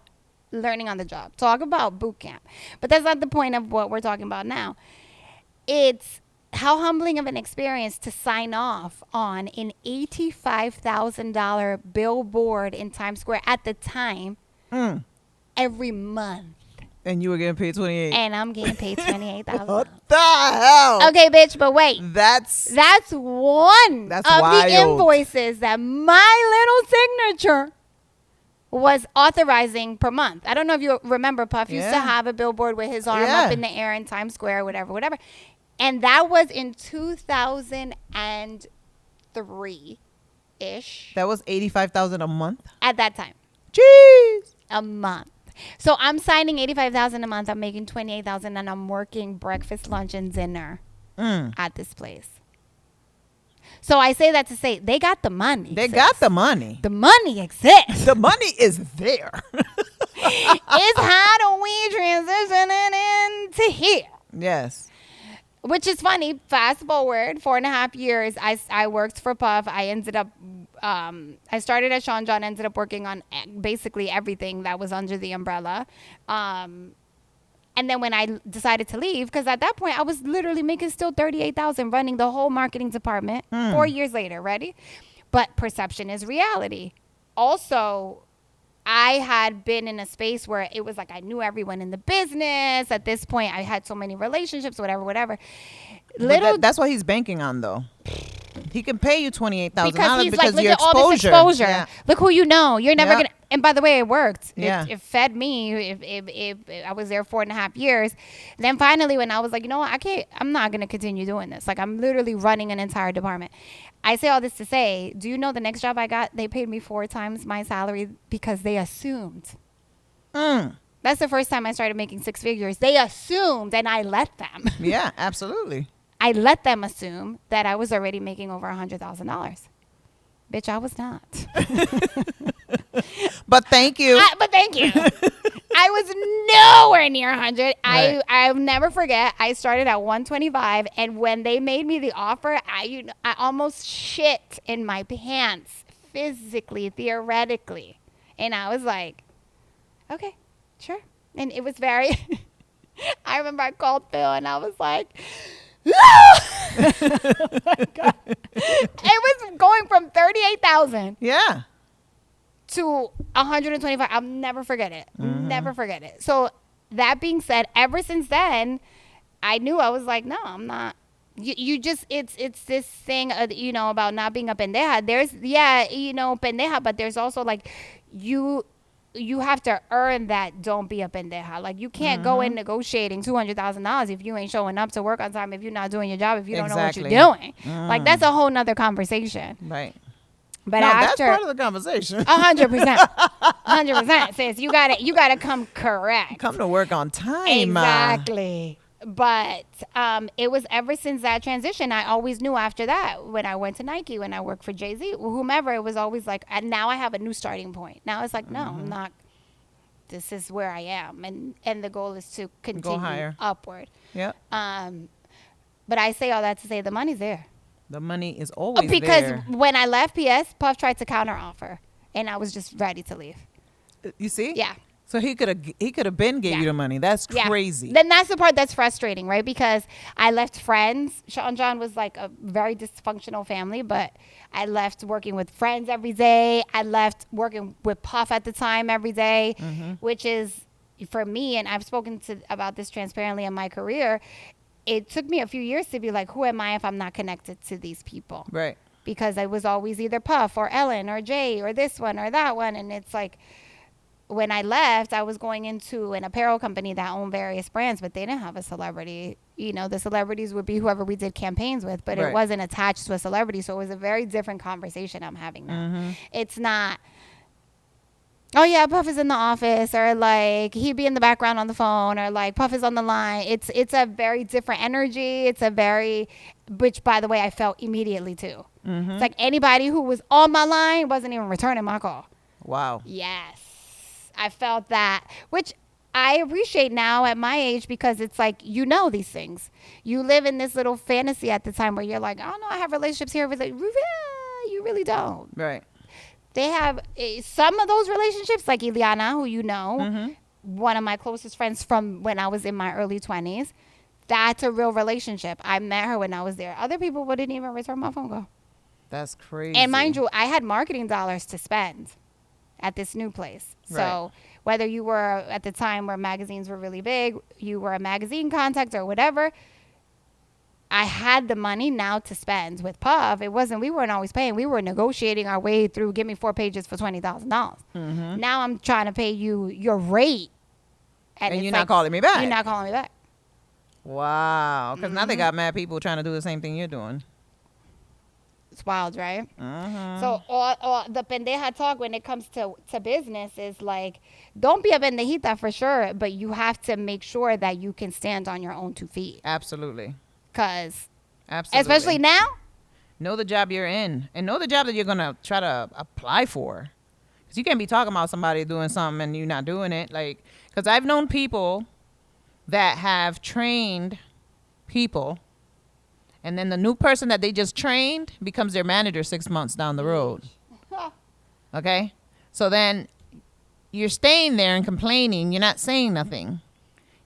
C: learning on the job. Talk about boot camp. But that's not the point of what we're talking about now. It's how humbling of an experience to sign off on an $85,000 billboard in Times Square at the time every month.
B: And you were getting paid $28,000.
C: And I'm getting paid $28,000.
B: What the hell?
C: Okay, bitch, but wait.
B: That's
C: one of
B: wild.
C: the invoices that my little signature was authorizing per month. I don't know if you remember, Puff used to have a billboard with his arm up in the air in Times Square, whatever. And that was in 2003-ish.
B: That was $85,000 a month?
C: At that time.
B: Jeez.
C: A month. So I'm signing $85,000 a month. I'm making $28,000, and I'm working breakfast, lunch, and dinner at this place. So I say that to say they got the money.
B: They got the money.
C: The money exists.
B: The money is there.
C: It's how do we transition into here?
B: Yes.
C: Which is funny. Fast forward 4.5 years, I worked for Puff. I ended up, I started at Sean John, ended up working on basically everything that was under the umbrella. And then when I decided to leave, because at that point I was literally making still $38,000 running the whole marketing department 4 years later, ready? But perception is reality. Also, I had been in a space where it was like I knew everyone in the business. At this point, I had so many relationships, whatever.
B: That's what he's banking on, though. He can pay you $28,000
C: because
B: because
C: look
B: your
C: at all this exposure.
B: Yeah.
C: Look who you know. You're never gonna. And by the way, it worked.
B: Yeah.
C: It fed me. If I was there 4.5 years, then finally when I was like, you know what, I'm not gonna continue doing this. Like I'm literally running an entire department. I say all this to say, do you know the next job I got? They paid me 4 times my salary because they assumed. That's the first time I started making 6 figures. They assumed, and I let them.
B: Yeah, absolutely.
C: I let them assume that I was already making over $100,000. Bitch, I was not.
B: But thank you.
C: But thank you. I was nowhere near 100.
B: Right.
C: I'll never forget. I started at 125, and when they made me the offer, I almost shit in my pants, physically, theoretically, and I was like, okay, sure. And it was very. I remember I called Phil, and I was like, no! Oh my God. It was going from 38,000.
B: Yeah.
C: To 125. I'll never forget it. Never forget it. So that being said, ever since then, I knew I was like, no, I'm not. You just it's this thing about not being a pendeja. There's pendeja, but there's also like you have to earn that. Don't be a pendeja. Like you can't go in negotiating $200,000 if you ain't showing up to work on time, if you're not doing your job, if you don't know what you're doing. Like that's a whole nother conversation.
B: Right.
C: But
B: no,
C: after,
B: that's part of the conversation.
C: 100%, 100%. Sis, you gotta come correct.
B: Come to work on time.
C: Exactly. But it was ever since that transition, I always knew after that, when I went to Nike, when I worked for Jay-Z, whomever, it was always like, and now I have a new starting point. Now it's like, no, I'm not. This is where I am, and the goal is to continue
B: higher.
C: Upward.
B: Yep.
C: But I say all that to say the money's there.
B: The money is always
C: because
B: there.
C: when I left PS, Puff tried to counter offer, and I was just ready to leave.
B: You see?
C: Yeah.
B: So he could have been gave you the money. That's crazy.
C: Then that's the part that's frustrating, right? Because I left friends. Sean John was like a very dysfunctional family, but I left working with friends every day. I left working with Puff at the time every day, which is for me, and I've spoken about this transparently in my career. It took me a few years to be like, who am I if I'm not connected to these people?
B: Right.
C: Because I was always either Puff or Ellen or Jay or this one or that one. And it's like, when I left, I was going into an apparel company that owned various brands, but they didn't have a celebrity. The celebrities would be whoever we did campaigns with, but it wasn't attached to a celebrity. So it was a very different conversation I'm having now. It's not, oh yeah, Puff is in the office, or like he'd be in the background on the phone, or like Puff is on the line. It's a very different energy. Which by the way, I felt immediately too. It's like anybody who was on my line wasn't even returning my call.
B: Wow.
C: Yes. I felt that, which I appreciate now at my age, because it's like, these things. You live in this little fantasy at the time where you're like, oh no, I have relationships here. You really don't.
B: Right.
C: They have some of those relationships, like Ileana, who one of my closest friends from when I was in my early 20s. That's a real relationship. I met her when I was there. Other people wouldn't even return my phone call.
B: That's crazy.
C: And mind you, I had marketing dollars to spend at this new place. So whether you were at the time where magazines were really big, you were a magazine contact or whatever, I had the money now to spend. With Puff, we weren't always paying. We were negotiating our way through, give me 4 pages for $20,000. Now I'm trying to pay you your rate.
B: And you're not calling me back.
C: You're not calling me back.
B: Wow. Because now they got mad people trying to do the same thing you're doing.
C: It's wild, right? So all the pendeja talk when it comes to business is like, don't be a pendejita for sure, but you have to make sure that you can stand on your own 2 feet.
B: Absolutely.
C: Because,
B: absolutely,
C: especially now,
B: know the job you're in, and know the job that you're going to try to apply for. Because you can't be talking about somebody doing something and you're not doing it. Like, because I've known people that have trained people, and then the new person that they just trained becomes their manager 6 months down the road. Okay? So then you're staying there and complaining. You're not saying nothing.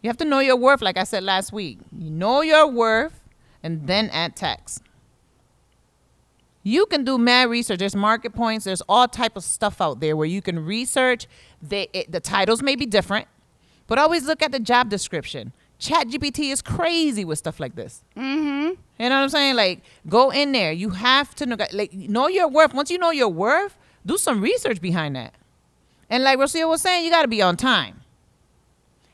B: You have to know your worth, like I said last week. You know your worth, and then add tax. You can do mad research. There's market points. There's all type of stuff out there where you can research. The titles may be different, but always look at the job description. ChatGPT is crazy with stuff like this. You know what I'm saying? Like, go in there. You have to know your worth. Once you know your worth, do some research behind that. And like Rocio was saying, you got to be on time.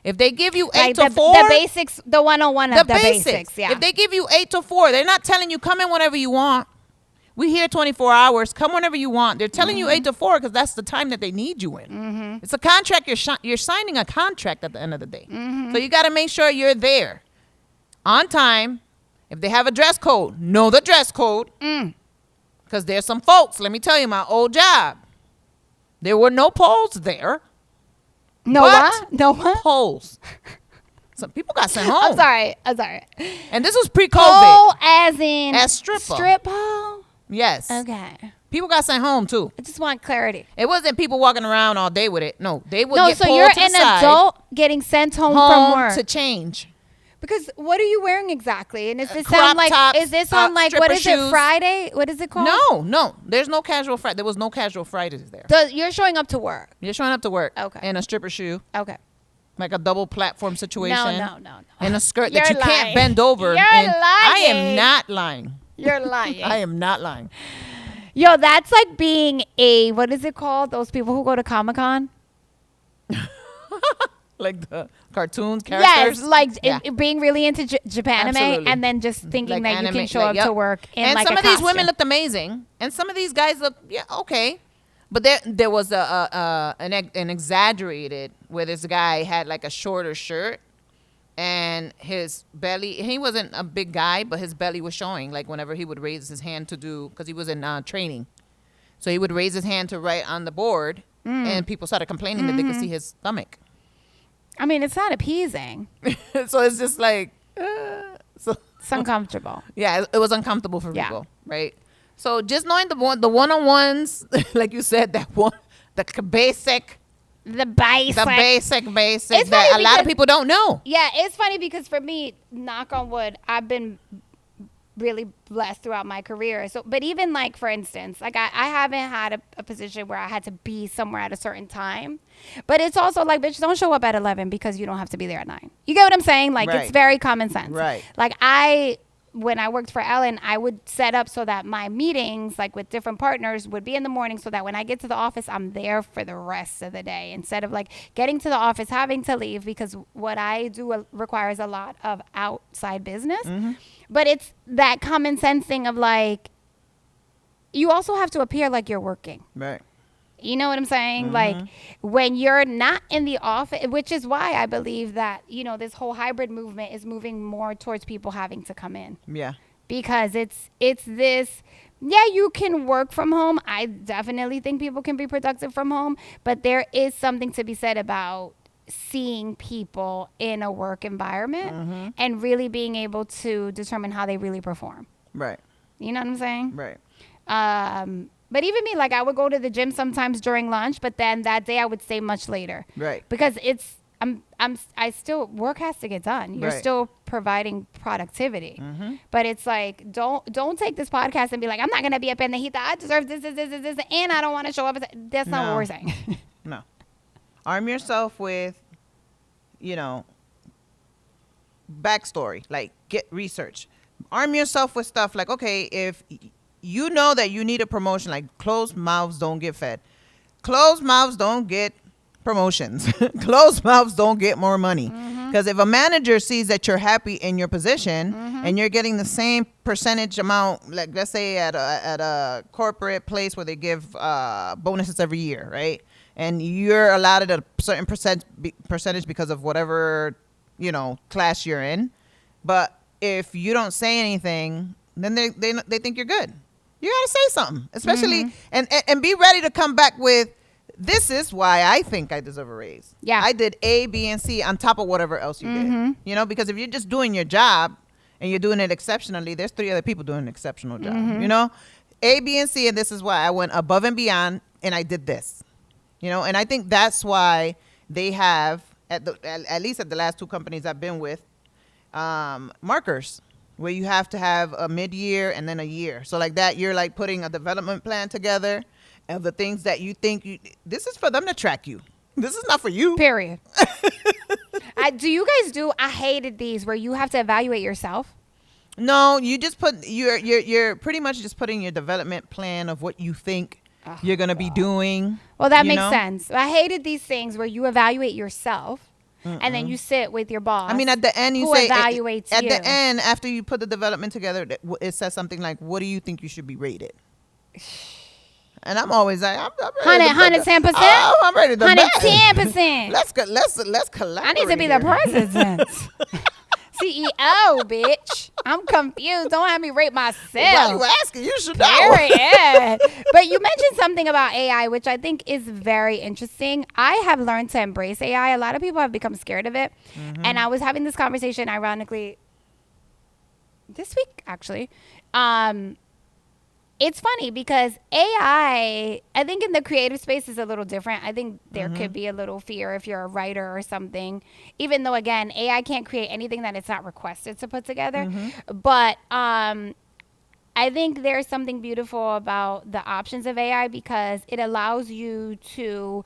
B: If they give you 8 to 4.
C: The basics, the 101 of the basics. Yeah.
B: If they give you 8 to 4, they're not telling you come in whenever you want. We here 24 hours. Come whenever you want. They're telling you 8 to 4 because that's the time that they need you in. It's a contract. You're signing a contract at the end of the day. So you got to make sure you're there on time. If they have a dress code, know the dress code. Because there's some folks, let me tell you, my old job, there were no poles there.
C: No what? No what?
B: Polls. Some people got sent home.
C: I'm sorry.
B: And this was pre-COVID.
C: Pole as in
B: As stripper.
C: strip pole?
B: Yes.
C: Okay.
B: People got sent home too.
C: I just want clarity.
B: It wasn't people walking around all day with it. No, they would
C: No,
B: get
C: so
B: pulled
C: you're
B: to the
C: an
B: side,
C: adult getting sent home from work.
B: to change.
C: Because what are you wearing exactly? And is this
B: Crop
C: sound like
B: tops,
C: is this on like what
B: stripper
C: is
B: shoes.
C: it Friday? What is it called?
B: No. There's no casual Friday. There was no casual Fridays there.
C: So you're showing up to work.
B: You're showing up to work.
C: Okay.
B: In a stripper shoe.
C: Okay.
B: Like a double platform situation.
C: No.
B: In a skirt
C: You're
B: that you
C: lying.
B: can't bend over.
C: You're
B: I am
C: lying.
B: not lying.
C: You're lying.
B: I am not lying.
C: Yo, that's like being a what is it called? Those people who go to Comic-Con?
B: Like the cartoons, characters.
C: Yes, like
B: Yeah.
C: being really into Japanime
B: Absolutely.
C: and then just thinking
B: Like
C: that you
B: anime,
C: can show
B: like,
C: up
B: yep.
C: to work in
B: and
C: like
B: some
C: a
B: of these
C: costume.
B: women looked amazing, and some of these guys look okay, but there was an exaggerated where this guy had like a shorter shirt, and his belly. He wasn't a big guy, but his belly was showing. Like whenever he would raise his hand to do, because he was in training, so he would raise his hand to write on the board, and people started complaining that they could see his stomach.
C: I mean, it's not appeasing.
B: So it's just like, so.
C: It's uncomfortable.
B: Yeah, it was uncomfortable for
C: Yeah.
B: people, right? So just knowing the one-on-ones, like you said, the basic
C: The basic.
B: basic
C: It's
B: that
C: funny
B: a lot of
C: because-
B: people don't know.
C: Yeah, it's funny because for me, knock on wood, I've been really blessed throughout my career. So, but even like for instance, like I haven't had a position where I had to be somewhere at a certain time. But it's also like, bitch, don't show up at 11 because you don't have to be there at 9. You get what I'm saying? Like
B: Right.
C: it's very common sense.
B: Right.
C: Like when I worked for Ellen, I would set up so that my meetings, like with different partners, would be in the morning so that when I get to the office, I'm there for the rest of the day instead of like getting to the office, having to leave because what I do requires a lot of outside business. But it's that common sense thing of like, you also have to appear like you're working.
B: Right.
C: You know what I'm saying? Like when you're not in the office, which is why I believe that, this whole hybrid movement is moving more towards people having to come in.
B: Yeah.
C: Because it's this, yeah, you can work from home. I definitely think people can be productive from home, but there is something to be said about seeing people in a work environment and really being able to determine how they really perform.
B: Right.
C: You know what I'm saying?
B: Right.
C: But even me, like I would go to the gym sometimes during lunch, but then that day I would stay much later.
B: Right.
C: Because I still, work has to get done. You're
B: Right.
C: still providing productivity. But it's like, don't take this podcast and be like, I'm not going to be a pendejita. I deserve this, and I don't want to show up. That's not what
B: No.
C: we're saying.
B: No. Arm yourself with, backstory. Like get research. Arm yourself with stuff like, okay, if you know that you need a promotion, like closed mouths don't get fed. Closed mouths don't get promotions. Closed mouths don't get more money. Because if a manager sees that you're happy in your position and you're getting the same percentage amount, like let's say at a corporate place where they give bonuses every year, right? And you're allotted a certain percentage because of whatever, class you're in. But if you don't say anything, then they think you're good. You gotta say something, especially and be ready to come back with, this is why I think I deserve a raise.
C: Yeah.
B: I did A, B, and C on top of whatever else you did. Because if you're just doing your job and you're doing it exceptionally, there's 3 other people doing an exceptional job. A, B, and C, and this is why I went above and beyond and I did this. And I think that's why they have at least at the last 2 companies I've been with, markers where you have to have a mid-year and then a year. So like that, you're like putting a development plan together of the things that you think this is for them to track you. This is not for you.
C: Period. Do you guys I hated these where you have to evaluate yourself.
B: No, you just you're pretty much just putting your development plan of what you think you're going to be doing.
C: Well, that makes sense. I hated these things where you evaluate yourself. And then you sit with your boss.
B: I mean, at the end, you
C: who
B: say
C: evaluates
B: at
C: you.
B: the end, after you put the development together, it says something like, "What do you think you should be rated?" And I'm always like, "I'm ready
C: 110%.
B: Oh, I'm ready to bet.
C: 110%.
B: Let's collaborate.
C: I need to be the
B: here.
C: president. CEO, bitch. I'm confused. Don't have me rate myself.
A: Why you asking? You should know.
C: Period. But you mentioned something about AI, which I think is very interesting. I have learned to embrace AI. A lot of people have become scared of it. And I was having this conversation, ironically, this week, actually. It's funny because AI, I think in the creative space is a little different. I think there could be a little fear if you're a writer or something, even though, again, AI can't create anything that it's not requested to put together. But I think there's something beautiful about the options of AI because it allows you to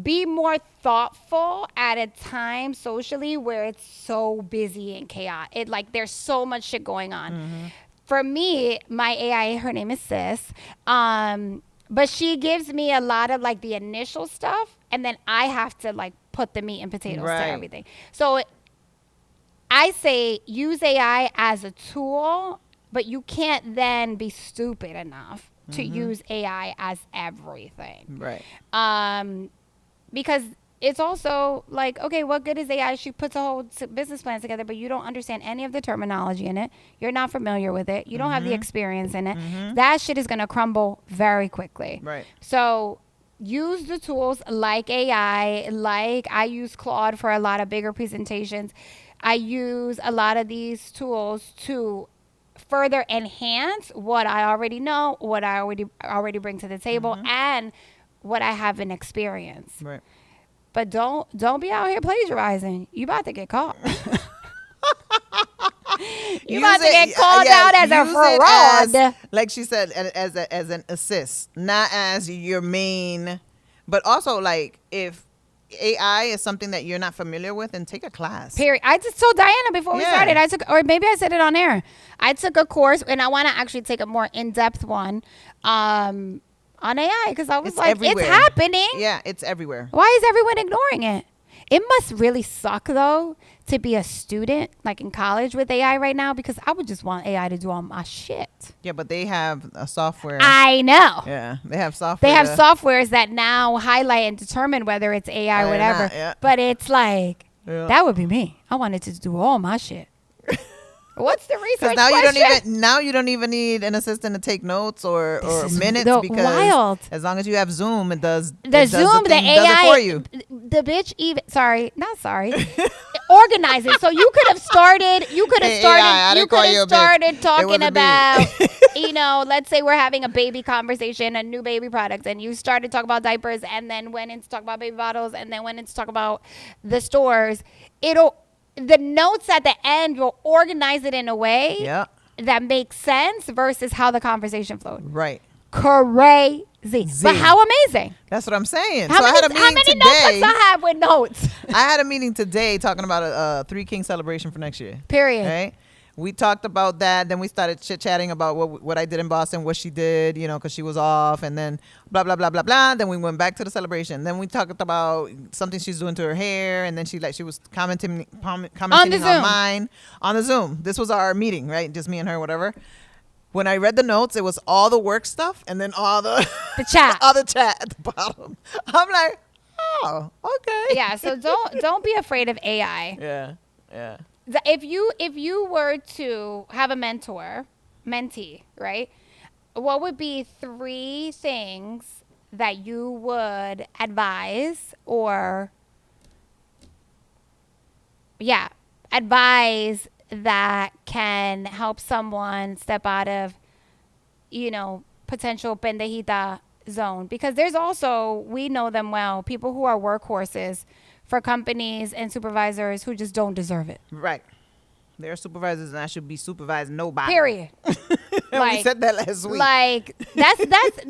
C: be more thoughtful at a time socially where it's so busy and chaotic. There's so much shit going on. For me, my AI, her name is Sis, but she gives me a lot of the initial stuff, and then I have to put the meat and potatoes to everything. So I say use AI as a tool, but you can't then be stupid enough to use AI as everything.
A: Right.
C: Because it's also okay, what good is AI? She puts a whole business plan together, but you don't understand any of the terminology in it. You're not familiar with it. You don't have the experience in it. That shit is going to crumble very quickly.
A: Right.
C: So use the tools like AI, I use Claude for a lot of bigger presentations. I use a lot of these tools to further enhance what I already know, what I already bring to the table, and what I have in experience.
A: Right.
C: But don't be out here plagiarizing. You about to get caught. You about to get called out as a fraud.
A: Like she said, as an assist, not as your main. But also, if AI is something that you're not familiar with, and take a class.
C: Period. I just told Diana before we started. Or maybe I said it on air. I took a course, and I want to actually take a more in-depth one. On AI, because I was it's happening.
A: Yeah, it's everywhere.
C: Why is everyone ignoring it? It must really suck, though, to be a student, in college with AI right now, because I would just want AI to do all my shit.
A: Yeah, but they have a software.
C: I know.
A: Yeah, they have software.
C: They have softwares that now highlight and determine whether it's AI or whatever.
A: Not, yeah.
C: But it's that would be me. I wanted to do all my shit. What's the research question?
A: Now you don't even need an assistant to take notes or minutes because
C: wild.
A: As long as you have Zoom, it does
C: the
A: AI
C: does it
A: for you.
C: The bitch organize it. So you could have started talking about let's say we're having a baby conversation, a new baby product, and you started talking about diapers and then went in to talk about baby bottles and then went in to talk about the stores. The notes at the end will organize it in a way that makes sense versus how the conversation flowed.
A: Right.
C: Crazy. But how amazing.
A: That's what I'm saying.
C: How many notebooks I have with notes?
A: I had a meeting today talking about a Three Kings celebration for next year.
C: Period.
A: Right? We talked about that. Then we started chit-chatting about what I did in Boston, what she did, because she was off. And then blah, blah, blah, blah, blah. Then we went back to the celebration. Then we talked about something she's doing to her hair. And then she was commenting on mine on the Zoom. This was our meeting, right? Just me and her, whatever. When I read the notes, it was all the work stuff and then all the
C: chat.
A: all the chat at the bottom. I'm like, oh, okay.
C: Yeah, so don't be afraid of AI.
A: Yeah.
C: If you were to have a mentee, right? What would be 3 things that you would advise that can help someone step out of, potential pendejita zone? Because there's also, we know them well, people who are workhorses for companies and supervisors who just don't deserve it.
A: Right. They're supervisors and I should be supervising nobody.
C: Period.
A: We said that last week.
C: That's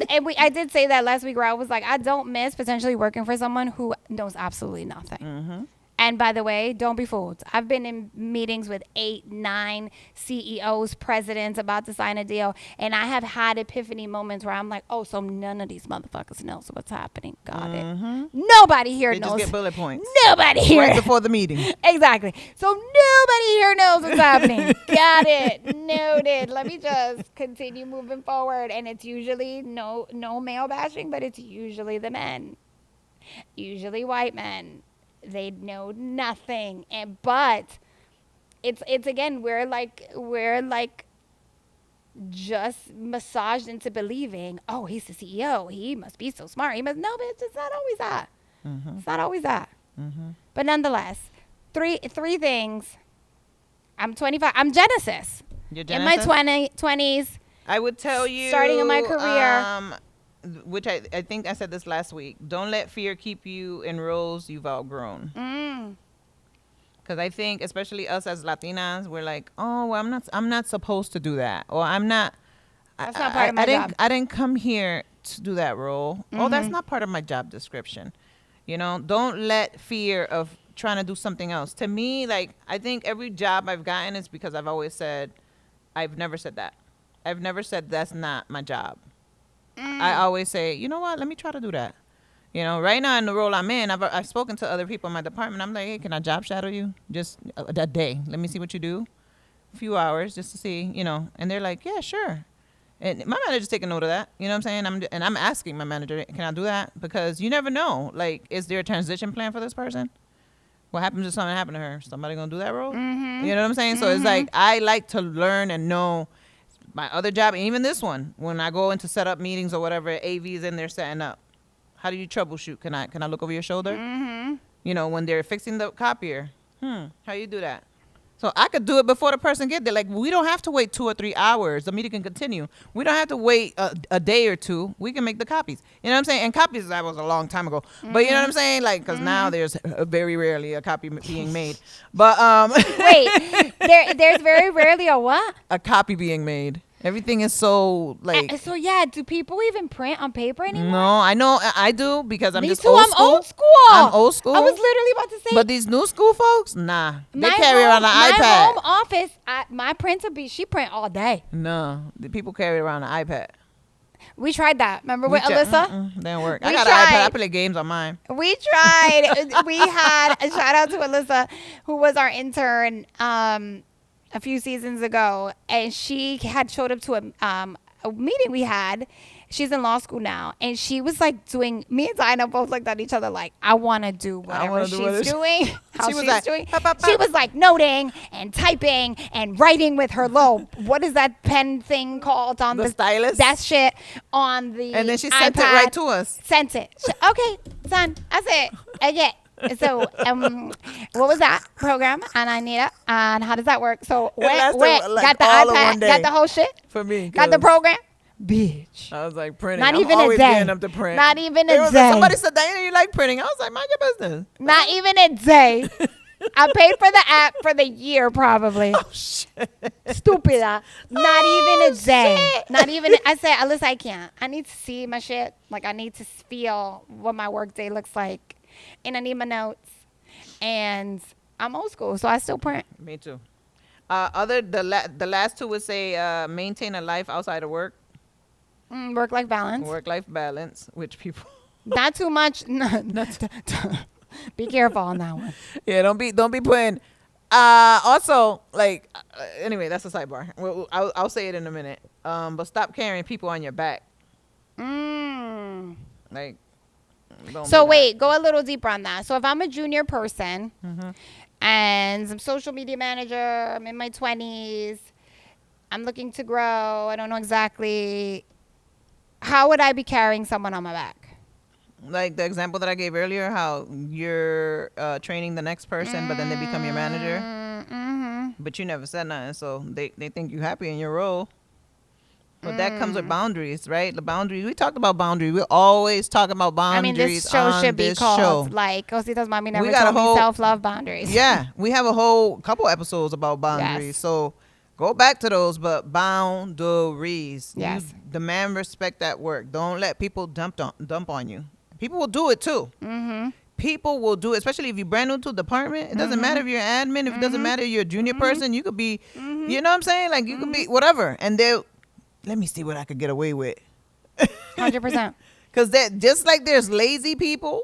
C: and I did say that last week where I was I don't miss potentially working for someone who knows absolutely nothing. Mm-hmm. And by the way, don't be fooled. I've been in meetings with 8, 9 CEOs, presidents about to sign a deal. And I have had epiphany moments where I'm like, oh, so none of these motherfuckers knows what's happening. Got it. Nobody here knows.
A: They just get bullet points.
C: Nobody here.
A: Right before the meeting.
C: Exactly. So nobody here knows what's happening. Got it. Noted. Let me just continue moving forward. And it's usually no male bashing, but it's usually the men. Usually white men. They know nothing. But it's again, we're like just massaged into believing, oh, he's the CEO. He must be so smart. He must. No, bitch, it's not always that. It's not always that. But nonetheless, three things. I'm 25. I'm Genesis.
B: You're
C: In my
B: Genesis?
C: 20s.
B: I would tell you,
C: Starting in my career.
B: Which I think I said this last week. Don't let fear keep you in roles you've outgrown. Because I think, especially us as Latinas, we're like, oh, well, I'm not supposed to do that, or I'm not.
C: That's not part of my job.
B: I didn't come here to do that role. Oh, that's not part of my job description. You know, don't let fear of trying to do something else. To me, like, I think every job I've gotten is because I've always said, I've never said that. I've never said that's not my job. I always say, you know what, let me try to do that. You know, right now in the role I'm in, I've spoken to other people in my department. I'm like, hey, can I job shadow you? Just a day. Let me see what you do. A few hours just to see, you know. And they're like, yeah, sure. And my manager's taking note of that. You know what I'm saying? I'm asking my manager, can I do that? Because you never know. Like, is there a transition plan for this person? What happens if something happened to her? Somebody going to do that role? You know what I'm saying? So it's like, I like to learn and know my other job, and even this one, when I go into set up meetings or whatever, AV's in there setting up. How do you troubleshoot? Can I look over your shoulder? You know, when they're fixing the copier. How you do that? So I could do it before the person get there. Like, we don't have to wait 2 or 3 hours. The meeting can continue. We don't have to wait a day or two. We can make the copies. You know what I'm saying? And copies, that was a long time ago. But you know what I'm saying? Like, because now there's very rarely a copy being made. But
C: Wait, there's very rarely a what?
B: a copy being made. Everything is so like.
C: So yeah, do people even print on paper anymore?
B: No, I know I do because I'm
C: Me
B: just
C: too.
B: old
C: I'm
B: school.
C: old school.
B: I'm old school.
C: I was literally about to say.
B: But these new school folks, nah, they
C: my
B: carry around an
C: my
B: iPad.
C: home office, my printer she print all day.
B: No, the people carry around an iPad.
C: We tried that. Remember with Alyssa?
B: Didn't work.
C: We
B: I got
C: tried.
B: an iPad. I play games on mine.
C: We tried. We had a shout out to Alyssa, who was our intern a few seasons ago, and she had showed up to a meeting we had. She's in law school now, and she was like doing. Me and Dinah both looked at each other like, I want to do whatever she's doing. How
B: She was
C: she's
B: like,
C: doing.
B: pop, pop,
C: She
B: pop.
C: was like noting and typing and writing with her little. What is that pen thing called on
B: The stylus?
C: That shit on the.
B: And then she sent it
C: iPad.
B: right to us.
C: Sent it. Okay, son. That's it. Okay. So, what was that program? And I need it. And how does that work? So,
B: lasted, like,
C: got the
B: all of one
C: iPad,
B: day.
C: got the whole shit,
B: For me,
C: got the
B: 'cause
C: program. Bitch.
B: I was like printing.
C: Not
B: I'm
C: even a
B: always
C: day.
B: getting them to print.
C: Not even
B: It
C: a
B: was
C: day.
B: like, somebody said, Diana, you like printing? I was like, mind your business.
C: Not even a day. I paid for the app for the year, probably.
B: Oh shit.
C: Stupid. Not even a day.
B: shit.
C: Not even. I said, Alyssa, I can't. I need to see my shit. Like, I need to feel what my work day looks like. And I need my notes. And I'm old school, so I still print.
B: Me too. The last two would say maintain a life outside of work,
C: Work-life balance.
B: work-life balance, which people.
C: Not too much. Be careful on that one.
B: Yeah, don't be putting. Also, like, anyway, that's a sidebar. I'll say it in a minute. But stop carrying people on your back. Like. Don't
C: So
B: do that.
C: wait, go a little deeper on that. So if I'm a junior person and I'm social media manager, I'm in my 20s, I'm looking to grow, I don't know exactly, how would I be carrying someone on my back?
B: Like the example that I gave earlier, how you're training the next person, but then they become your manager, but you never said nothing, so they think you happy in your role. But that comes with boundaries, right? The boundaries. We talked about boundaries. We always talk about
C: I
B: boundaries.
C: mean, this show
B: on
C: should be
B: this
C: called
B: show.
C: like Cositas Mami Never
B: got a
C: Told Me
B: whole-
C: Self-Love Boundaries.
B: Yeah, we have a whole couple episodes about boundaries.
C: Yes.
B: So go back to those, but boundaries.
C: Yes.
B: You demand respect at work. Don't let people dump on you. People will do it too. People will do it, especially if you're brand new to the department. It doesn't matter if you're an admin. If it doesn't matter if you're a junior person, you could be, you know what I'm saying? Like you could be whatever. And they'll, let me see what I could get away with.
C: 100%.
B: Because that just like there's lazy people,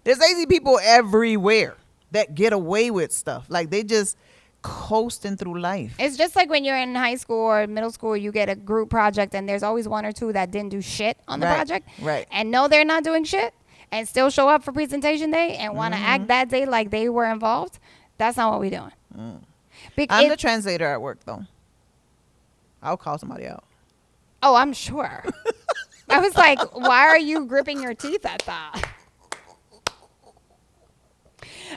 B: there's lazy people everywhere that get away with stuff. Like they just coasting through life.
C: It's just like when you're in high school or middle school, you get a group project and there's always one or two that didn't do shit on the
B: Right,
C: project.
B: right.
C: And no, they're not doing shit. and still show up for presentation day and want to act that day like they were involved, that's not what we're doing.
B: I'm the translator at work, though. I'll call somebody out.
C: Oh, I'm sure. I was like, why are you gripping your teeth at that?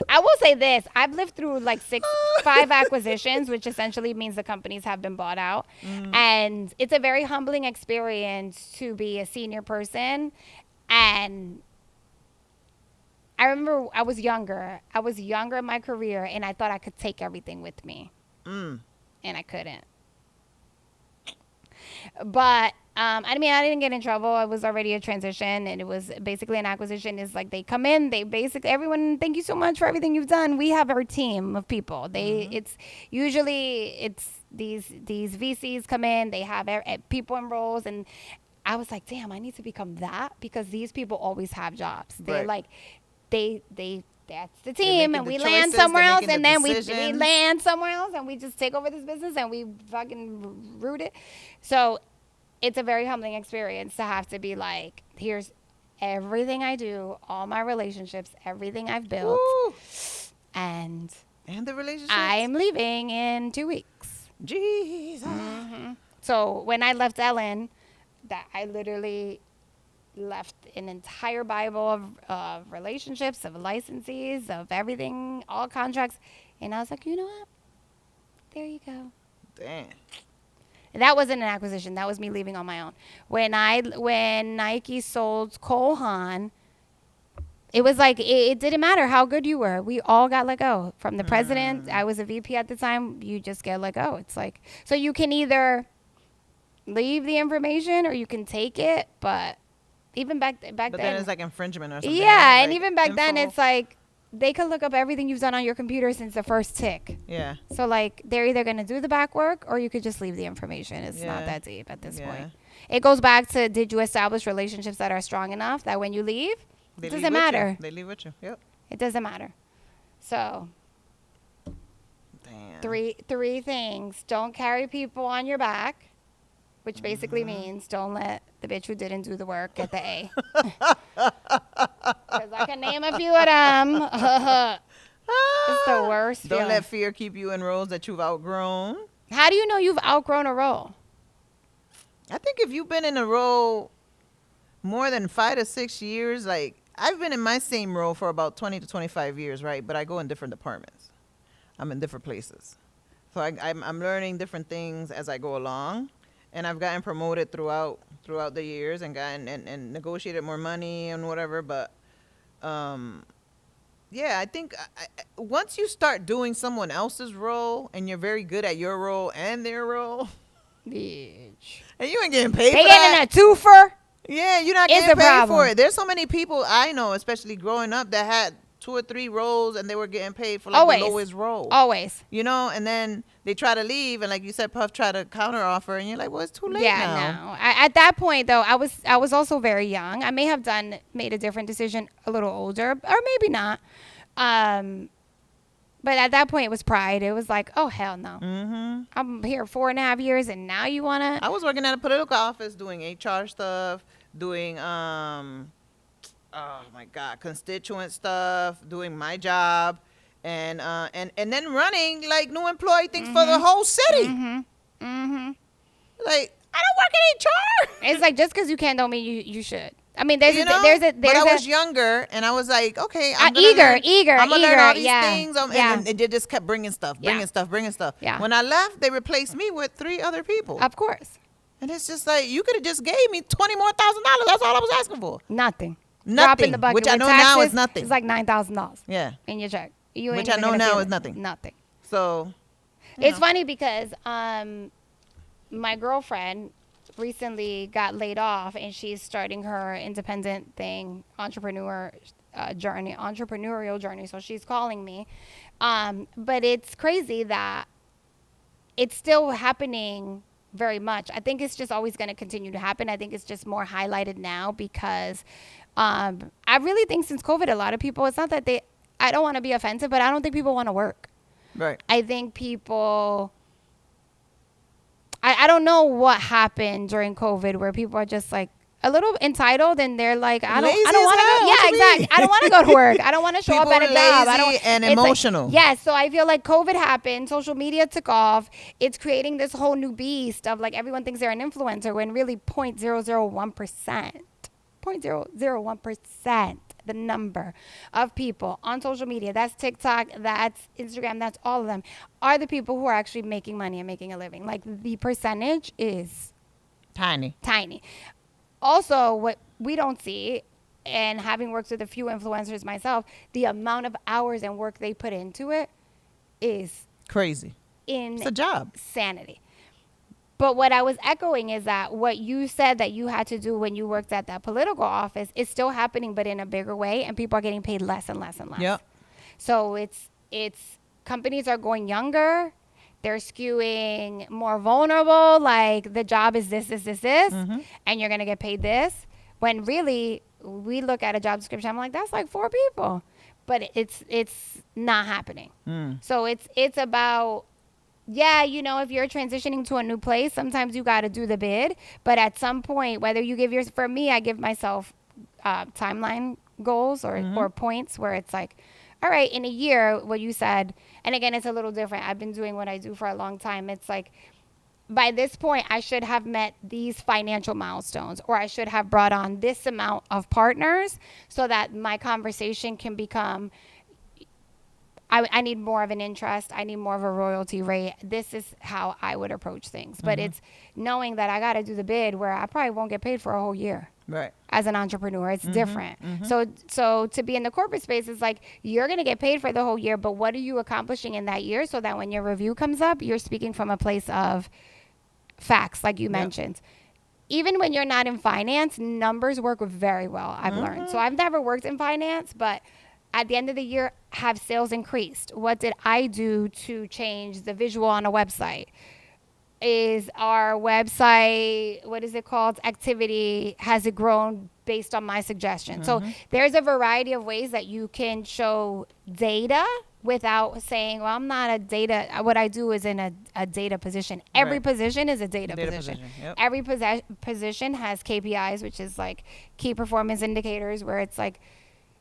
C: I will say this. I've lived through like 5 acquisitions, which essentially means the companies have been bought out. And it's a very humbling experience to be a senior person. And I remember I was younger. I was younger in my career, and I thought I could take everything with me. And I couldn't. But I mean, I didn't get in trouble. It was already a transition, and it was basically an acquisition. Is like they come in, they basically everyone. Thank you so much for everything you've done. We have our team of people. It's usually these VCs come in. They have people in roles, and I was like, damn, I need to become that because these people always have jobs. They're like, they that's the team, and we land somewhere else, and then we land somewhere else, and we just take over this business, and we fucking root it. So it's a very humbling experience to have to be like, here's everything I do, all my relationships, everything I've built, and
B: the relationships.
C: I'm leaving in 2 weeks.
B: Jesus.
C: So when I left Ellen, that I literally left an entire Bible of relationships, of licensees, of everything, all contracts. And I was like, you know what? There you go.
B: Damn.
C: And that wasn't an acquisition. That was me leaving on my own. When Nike sold Cole Haan, it was like, it didn't matter how good you were. We all got let go. From the president, I was a VP at the time, you just get let go. It's like, so you can either leave the information or you can take it, but even back then. But
B: then it's like infringement or something.
C: Yeah,
B: right?
C: and even back then, it's like they could look up everything you've done on your computer since the first tick.
B: Yeah.
C: So like they're either going to do the back work or you could just leave the information. It's not that deep at this point. It goes back to, did you establish relationships that are strong enough that when you leave, it doesn't matter.
B: They leave with you. Yep.
C: It doesn't matter. So
B: damn.
C: Three things. Don't carry people on your back, which basically means don't let the bitch who didn't do the work get the A. Because I can name a few of them. It's the worst
B: Don't
C: feeling.
B: let fear keep you in roles that you've outgrown.
C: How do you know you've outgrown a role?
B: I think if you've been in a role more than 5 to 6 years, like I've been in my same role for about 20 to 25 years, right? But I go in different departments. I'm in different places. So I'm learning different things as I go along. And I've gotten promoted throughout the years and gotten and negotiated more money and whatever. But, yeah, I think once you start doing someone else's role and you're very good at your role and their role,
C: Bitch.
B: and you ain't getting paid
C: They
B: for that.
C: getting a twofer?
B: Yeah, you're not
C: It's
B: getting
C: a
B: paid
C: problem.
B: for it. There's so many people I know, especially growing up, that had 2 or 3 roles and they were getting paid for like the lowest role.
C: Always.
B: You know, and then they try to leave, and like you said, Puff try to counter offer, and you're like, well, it's too late now.
C: No. At that point, though, I was also very young. I may have made a different decision a little older, or maybe not. But at that point, it was pride. It was like, oh, hell no. I'm here 4.5 years, and now you want to?
B: I was working at a political office doing HR stuff, doing, oh my God, constituent stuff, doing my job, and then running like new employee things for the whole city. Like, I don't work in HR.
C: It's like, just because you can don't mean you should. I mean, there's a
B: but I was younger, and I was like, okay, I'm
C: eager.
B: I'm gonna learn all these
C: yeah,
B: things, and they just kept bringing stuff.
C: Yeah.
B: When I left, they replaced me with 3 other people.
C: Of course.
B: And it's just like, you could have just gave me $20,000 more. That's all I was asking for.
C: Nothing.
B: Nothing,
C: Drop in the bucket.
B: which I
C: With
B: know
C: taxes,
B: now is nothing.
C: It's like $9,000.
B: Yeah.
C: In your check.
B: Which I know now is nothing.
C: Nothing.
B: So,
C: It's funny because my girlfriend recently got laid off, and she's starting her independent thing, entrepreneurial journey. So she's calling me. But it's crazy that it's still happening very much. I think it's just always going to continue to happen. I think it's just more highlighted now because I really think since COVID, a lot of people, it's not that I don't want to be offensive, but I don't think people want to work.
B: right.
C: I think people, I don't know what happened during COVID where people are just like, a little entitled, and they're like, I don't
B: Lazy
C: want to
B: as hell.
C: go.
B: What
C: Yeah,
B: you
C: exactly.
B: mean?
C: I don't want to go to work. I don't want to show up
B: People
C: at a job. I
B: lazy
C: don't.
B: and
C: it's like-
B: emotional.
C: yeah, so I feel like COVID happened. Social media took off. It's creating this whole new beast of like everyone thinks they're an influencer when really 0.001%. 0.001%, the number of people on social media, that's TikTok, that's Instagram, that's all of them, are the people who are actually making money and making a living. Like the percentage is
B: Tiny.
C: Also, what we don't see, and having worked with a few influencers myself, the amount of hours and work they put into it is
B: Crazy. It's a job.
C: insanity. But what I was echoing is that what you said that you had to do when you worked at that political office is still happening, but in a bigger way, and people are getting paid less and less and less.
B: Yep.
C: So it's companies are going younger. They're skewing more vulnerable. Like the job is this, and you're gonna get paid this. When really we look at a job description, I'm like, that's like 4 people, but it's not happening. So it's about. Yeah, you know, if you're transitioning to a new place, sometimes you got to do the bid. But at some point, whether you give for me, I give myself timeline goals or points where it's like, all right, in a year, what you said, and again, it's a little different. I've been doing what I do for a long time. It's like, by this point, I should have met these financial milestones, or I should have brought on this amount of partners so that my conversation can become, I need more of an interest. I need more of a royalty rate. This is how I would approach things. But it's knowing that I got to do the bid where I probably won't get paid for a whole year.
B: Right.
C: As an entrepreneur, it's different. So to be in the corporate space, it's like you're going to get paid for the whole year, but what are you accomplishing in that year so that when your review comes up, you're speaking from a place of facts, like you mentioned. Even when you're not in finance, numbers work very well, I've learned. So I've never worked in finance, but at the end of the year, have sales increased? What did I do to change the visual on a website? Is our website, what is it called? Activity, has it grown based on my suggestion? So there's a variety of ways that you can show data without saying, well, I'm not a data, what I do is in a data position. Every position is a data position.
B: Yep.
C: Every position has KPIs, which is like key performance indicators, where it's like,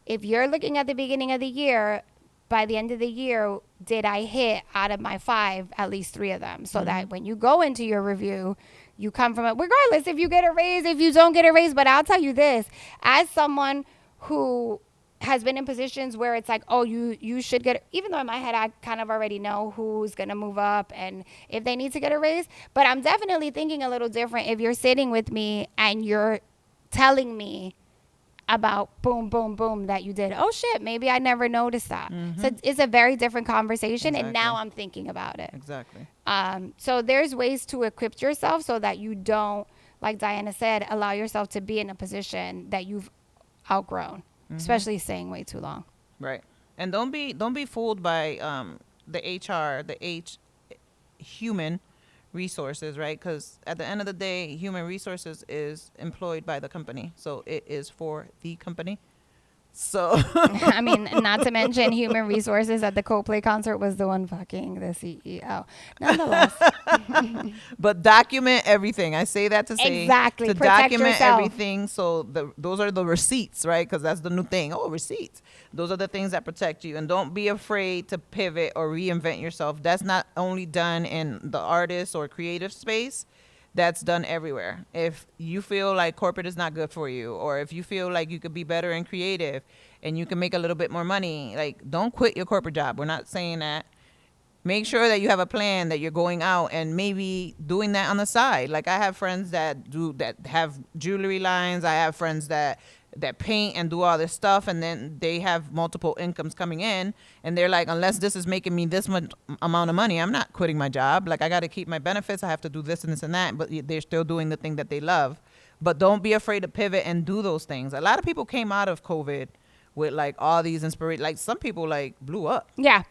C: if you're looking at the beginning of the year, by the end of the year, did I hit out of my 5 at least 3 of them? So that when you go into your review, you come from it, regardless if you get a raise, if you don't get a raise. But I'll tell you this, as someone who has been in positions where it's like, oh, you should get, even though in my head I kind of already know who's going to move up and if they need to get a raise. But I'm definitely thinking a little different if you're sitting with me and you're telling me about boom, boom, boom that you did. Oh shit, maybe I never noticed that. So it's a very different conversation. And now I'm thinking about it.
B: Exactly.
C: So there's ways to equip yourself so that you don't, like Diana said, allow yourself to be in a position that you've outgrown, especially staying way too long.
B: Right. And don't be fooled by the HR, human resources, right? Because at the end of the day, human resources is employed by the company, so it is for the company. So
C: I mean, not to mention human resources at the Coldplay concert was the one fucking the CEO. Nonetheless.
B: But document everything. I say that to say
C: Exactly.
B: to
C: Protect
B: document
C: yourself.
B: everything. So those are the receipts, right? Because that's the new thing. Oh, receipts. Those are the things that protect you. And don't be afraid to pivot or reinvent yourself. That's not only done in the artist or creative space. That's done everywhere. If you feel like corporate is not good for you, or if you feel like you could be better in creative and you can make a little bit more money, like, don't quit your corporate job. We're not saying that. Make sure that you have a plan, that you're going out and maybe doing that on the side. Like, I have friends that have jewelry lines. I have friends that paint and do all this stuff, and then they have multiple incomes coming in, and they're like, unless this is making me this much amount of money, I'm not quitting my job. Like, I got to keep my benefits. I have to do this and this and that, but they're still doing the thing that they love. But don't be afraid to pivot and do those things. A lot of people came out of COVID with like all these inspiration. Like, some people like blew up.
C: Yeah.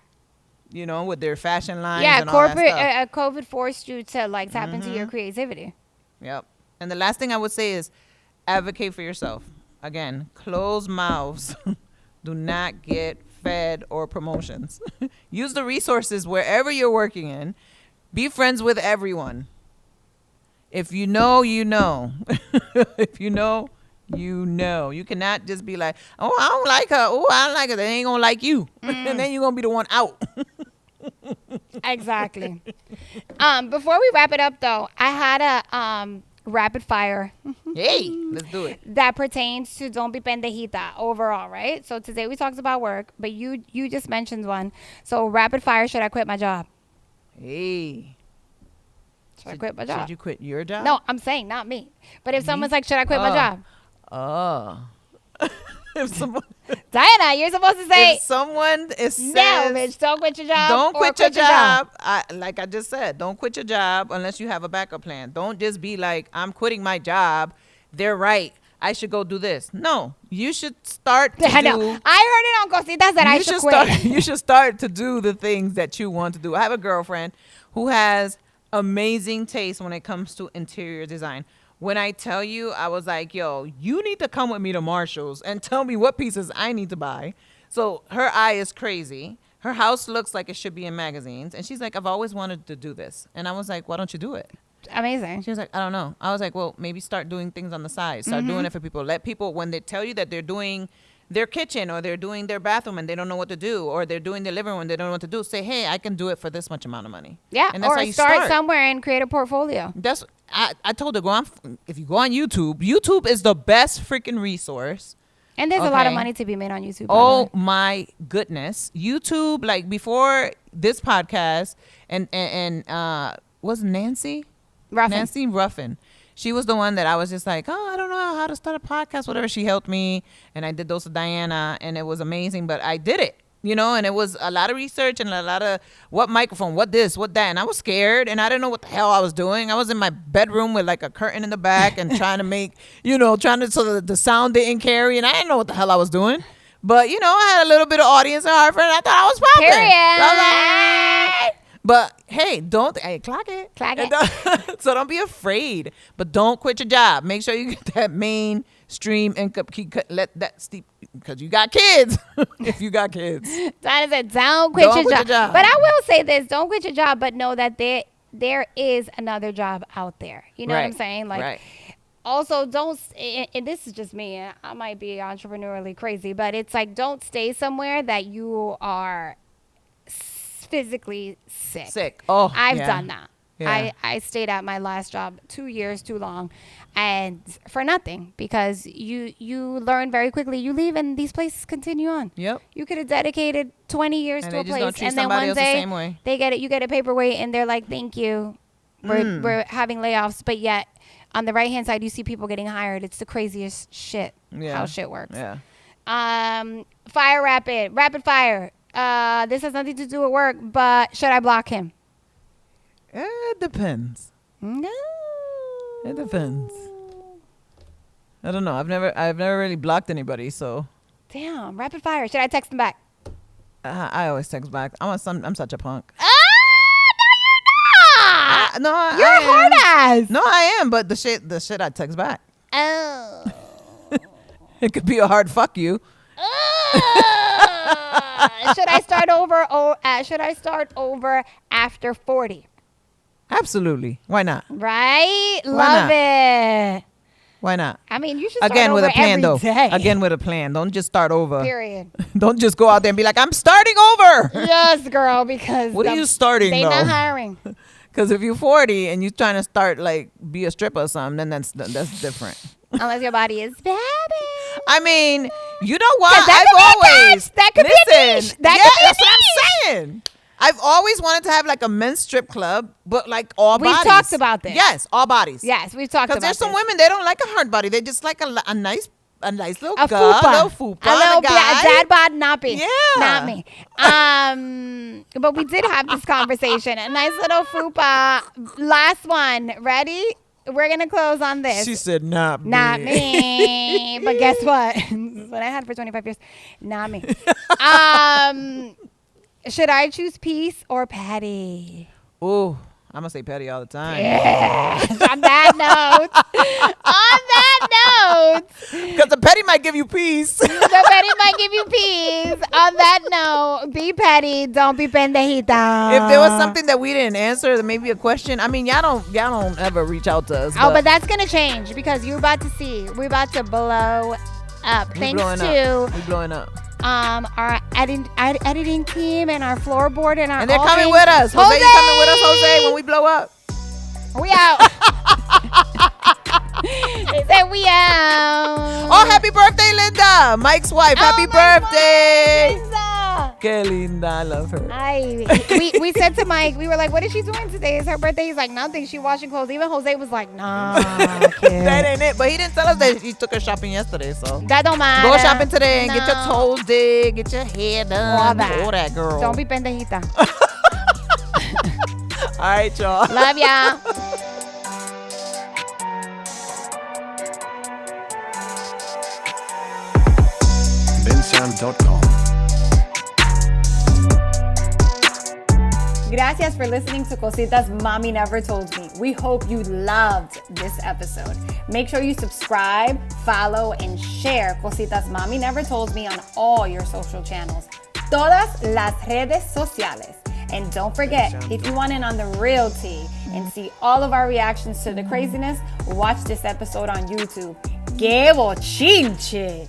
B: You know, with their fashion lines.
C: Yeah,
B: and all that
C: corporate
B: stuff.
C: COVID forced you to like tap into your creativity.
B: Yep. And the last thing I would say is advocate for yourself. Again, closed mouths do not get fed or promotions. Use the resources wherever you're working in. Be friends with everyone. If you know, you know. If you know, you know. You cannot just be like, oh, I don't like her. Oh, I don't like her. They ain't gonna like you. And then you're gonna be the one out.
C: Exactly. Before we wrap it up, though, I had a rapid fire
B: Hey, let's do it.
C: that pertains to don't be pendejita overall, right? So today we talked about work, but you just mentioned one. So rapid fire, should I quit my job?
B: Hey.
C: Should I quit my job?
B: Should you quit your job?
C: No, I'm saying not me. But if someone's like, should I quit my job?
B: Oh. If someone,
C: Diana, you're supposed to say,
B: if someone is
C: no,
B: says,
C: bitch, don't quit your job.
B: don't
C: or
B: quit your job. Like I just said, don't quit your job unless you have a backup plan. Don't just be like, I'm quitting my job. They're right. I should go do this. No, you should start to
C: I know.
B: do.
C: I heard it on Cositas that I should quit.
B: Start, you should start to do the things that you want to do. I have a girlfriend who has amazing taste when it comes to interior design. When I tell you, I was like, yo, you need to come with me to Marshall's and tell me what pieces I need to buy. So her eye is crazy. Her house looks like it should be in magazines. And she's like, I've always wanted to do this. And I was like, why don't you do it?
C: Amazing.
B: She was like, I don't know. I was like, well, maybe start doing things on the side. Start doing it for people. Let people, when they tell you that they're doing their kitchen or they're doing their bathroom and they don't know what to do, or they're doing their living room and they don't know what to do, say, hey, I can do it for this much amount of money.
C: Yeah,
B: and that's
C: or
B: how you
C: start somewhere and create a portfolio.
B: That's I told her, go on. If you go on YouTube, YouTube is the best freaking resource.
C: And there's a lot of
B: Okay.
C: money to be made on YouTube.
B: Oh my goodness, YouTube! Like before this podcast, and was Nancy
C: Ruffin.
B: Nancy Ruffin. She was the one that I was just like, oh, I don't know how to start a podcast, whatever. She helped me, and I did those with Diana, and it was amazing. But I did it, you know, and it was a lot of research and a lot of what microphone, what this, what that. And I was scared, and I didn't know what the hell I was doing. I was in my bedroom with like a curtain in the back and trying to make, so that the sound didn't carry, and I didn't know what the hell I was doing. But, I had a little bit of audience in Hartford, and I thought I was popping.
C: Period.
B: So I was like, but hey, clock it.
C: Clock it.
B: So don't be afraid, but don't quit your job. Make sure you get that mainstream income. Let that steep, because you got kids. If you got kids,
C: Diana said, don't quit your job. But I will say this: don't quit your job, but know that there is another job out there. You know what I'm saying? Like,
B: right.
C: Also, don't. And this is just me. I might be entrepreneurially crazy, but it's like, don't stay somewhere that you are physically sick.
B: Oh,
C: I've
B: yeah.
C: done that.
B: Yeah.
C: I stayed at my last job 2 years too long, and for nothing, because you learn very quickly. You leave and these places continue on.
B: Yep.
C: You could have dedicated 20 years
B: And
C: to
B: they
C: a
B: just gonna
C: place,
B: treat
C: and then
B: somebody
C: one
B: else the
C: day
B: same way.
C: you get a paperweight, and they're like, "Thank you, we're having layoffs." But yet, on the right hand side, you see people getting hired. It's the craziest shit.
B: Yeah.
C: How shit works.
B: Yeah.
C: Rapid fire. This has nothing to do with work, but should I block him?
B: It depends.
C: No.
B: It depends. I don't know. I've never really blocked anybody, so
C: Damn. Rapid fire. Should I text him back?
B: I always text back. I'm such a punk.
C: No, you're not.
B: No,
C: You're a hard ass.
B: No, I am. But the shit I text back.
C: Oh.
B: It could be a hard fuck you.
C: Should I start over? Should I start over after 40?
B: Absolutely. Why not?
C: Right?
B: Why
C: Love
B: not?
C: it.
B: Why not?
C: I mean, you should start
B: Again with
C: over
B: a plan,
C: every
B: though.
C: day.
B: Again with a plan. Don't just start over.
C: Period.
B: Don't just go out there and be like, I'm starting over.
C: Yes, girl, because
B: What are you starting,
C: they
B: though?
C: not hiring.
B: Because if you're 40 and you're trying to start like be a stripper or something, then that's different.
C: Unless your body is bad.
B: I mean, you know what?
C: 'Cause that
B: I've
C: could be a
B: always
C: catch. That could be a niche. That could be a
B: that's what I'm saying. I've always wanted to have like a men's strip club, but like all
C: We've
B: bodies.
C: talked about this.
B: Yes, all bodies.
C: Yes, we've talked about
B: Because there's some
C: this.
B: women, they don't like a hard body. They just like a nice little
C: A
B: girl,
C: fupa.
B: a little fupa,
C: A little
B: guy.
C: dad bod, not me.
B: Yeah.
C: Not me. But we did have this conversation. A nice little fupa. Last one. Ready? We're going to close on this.
B: She said, not me.
C: Not me. But guess what? This is what I had for 25 years. Not me. Should I choose peace or Patty?
B: Ooh, I'm going to say petty all the time.
C: Yes. On that note, note.
B: Because the petty might give you peace.
C: The petty might give you peace. On that note, be petty. Don't be pendejita.
B: If there was something that we didn't answer, maybe a question. I mean, y'all don't ever reach out to us.
C: But that's gonna change because you're about to see. We're about to blow up.
B: We blowing up.
C: Our editing team and our floorboard and
B: they're coming with us. Jose, you coming with us, Jose, when we blow up?
C: We out. He said we out.
B: Oh, happy birthday, Linda. Mike's wife. Happy birthday.
C: Linda.
B: Que linda. I love her.
C: We said to Mike, we were like, what is she doing today? It's her birthday. He's like, nothing. She washing clothes. Even Jose was like, nah.
B: That ain't it. But he didn't tell us that he took her shopping yesterday. So
C: that don't matter.
B: Go shopping today and get your toes did, get your hair done. All that, girl.
C: Don't be pendejita.
B: All right, y'all.
C: Love ya.
D: Bensam.com.
C: Gracias for listening to Cositas Mami Never Told Me. We hope you loved this episode. Make sure you subscribe, follow, and share Cositas Mami Never Told Me on all your social channels. Todas las redes sociales. And don't forget, if you want in on the real tea and see all of our reactions to the craziness, watch this episode on YouTube. ¡Qué bochinche!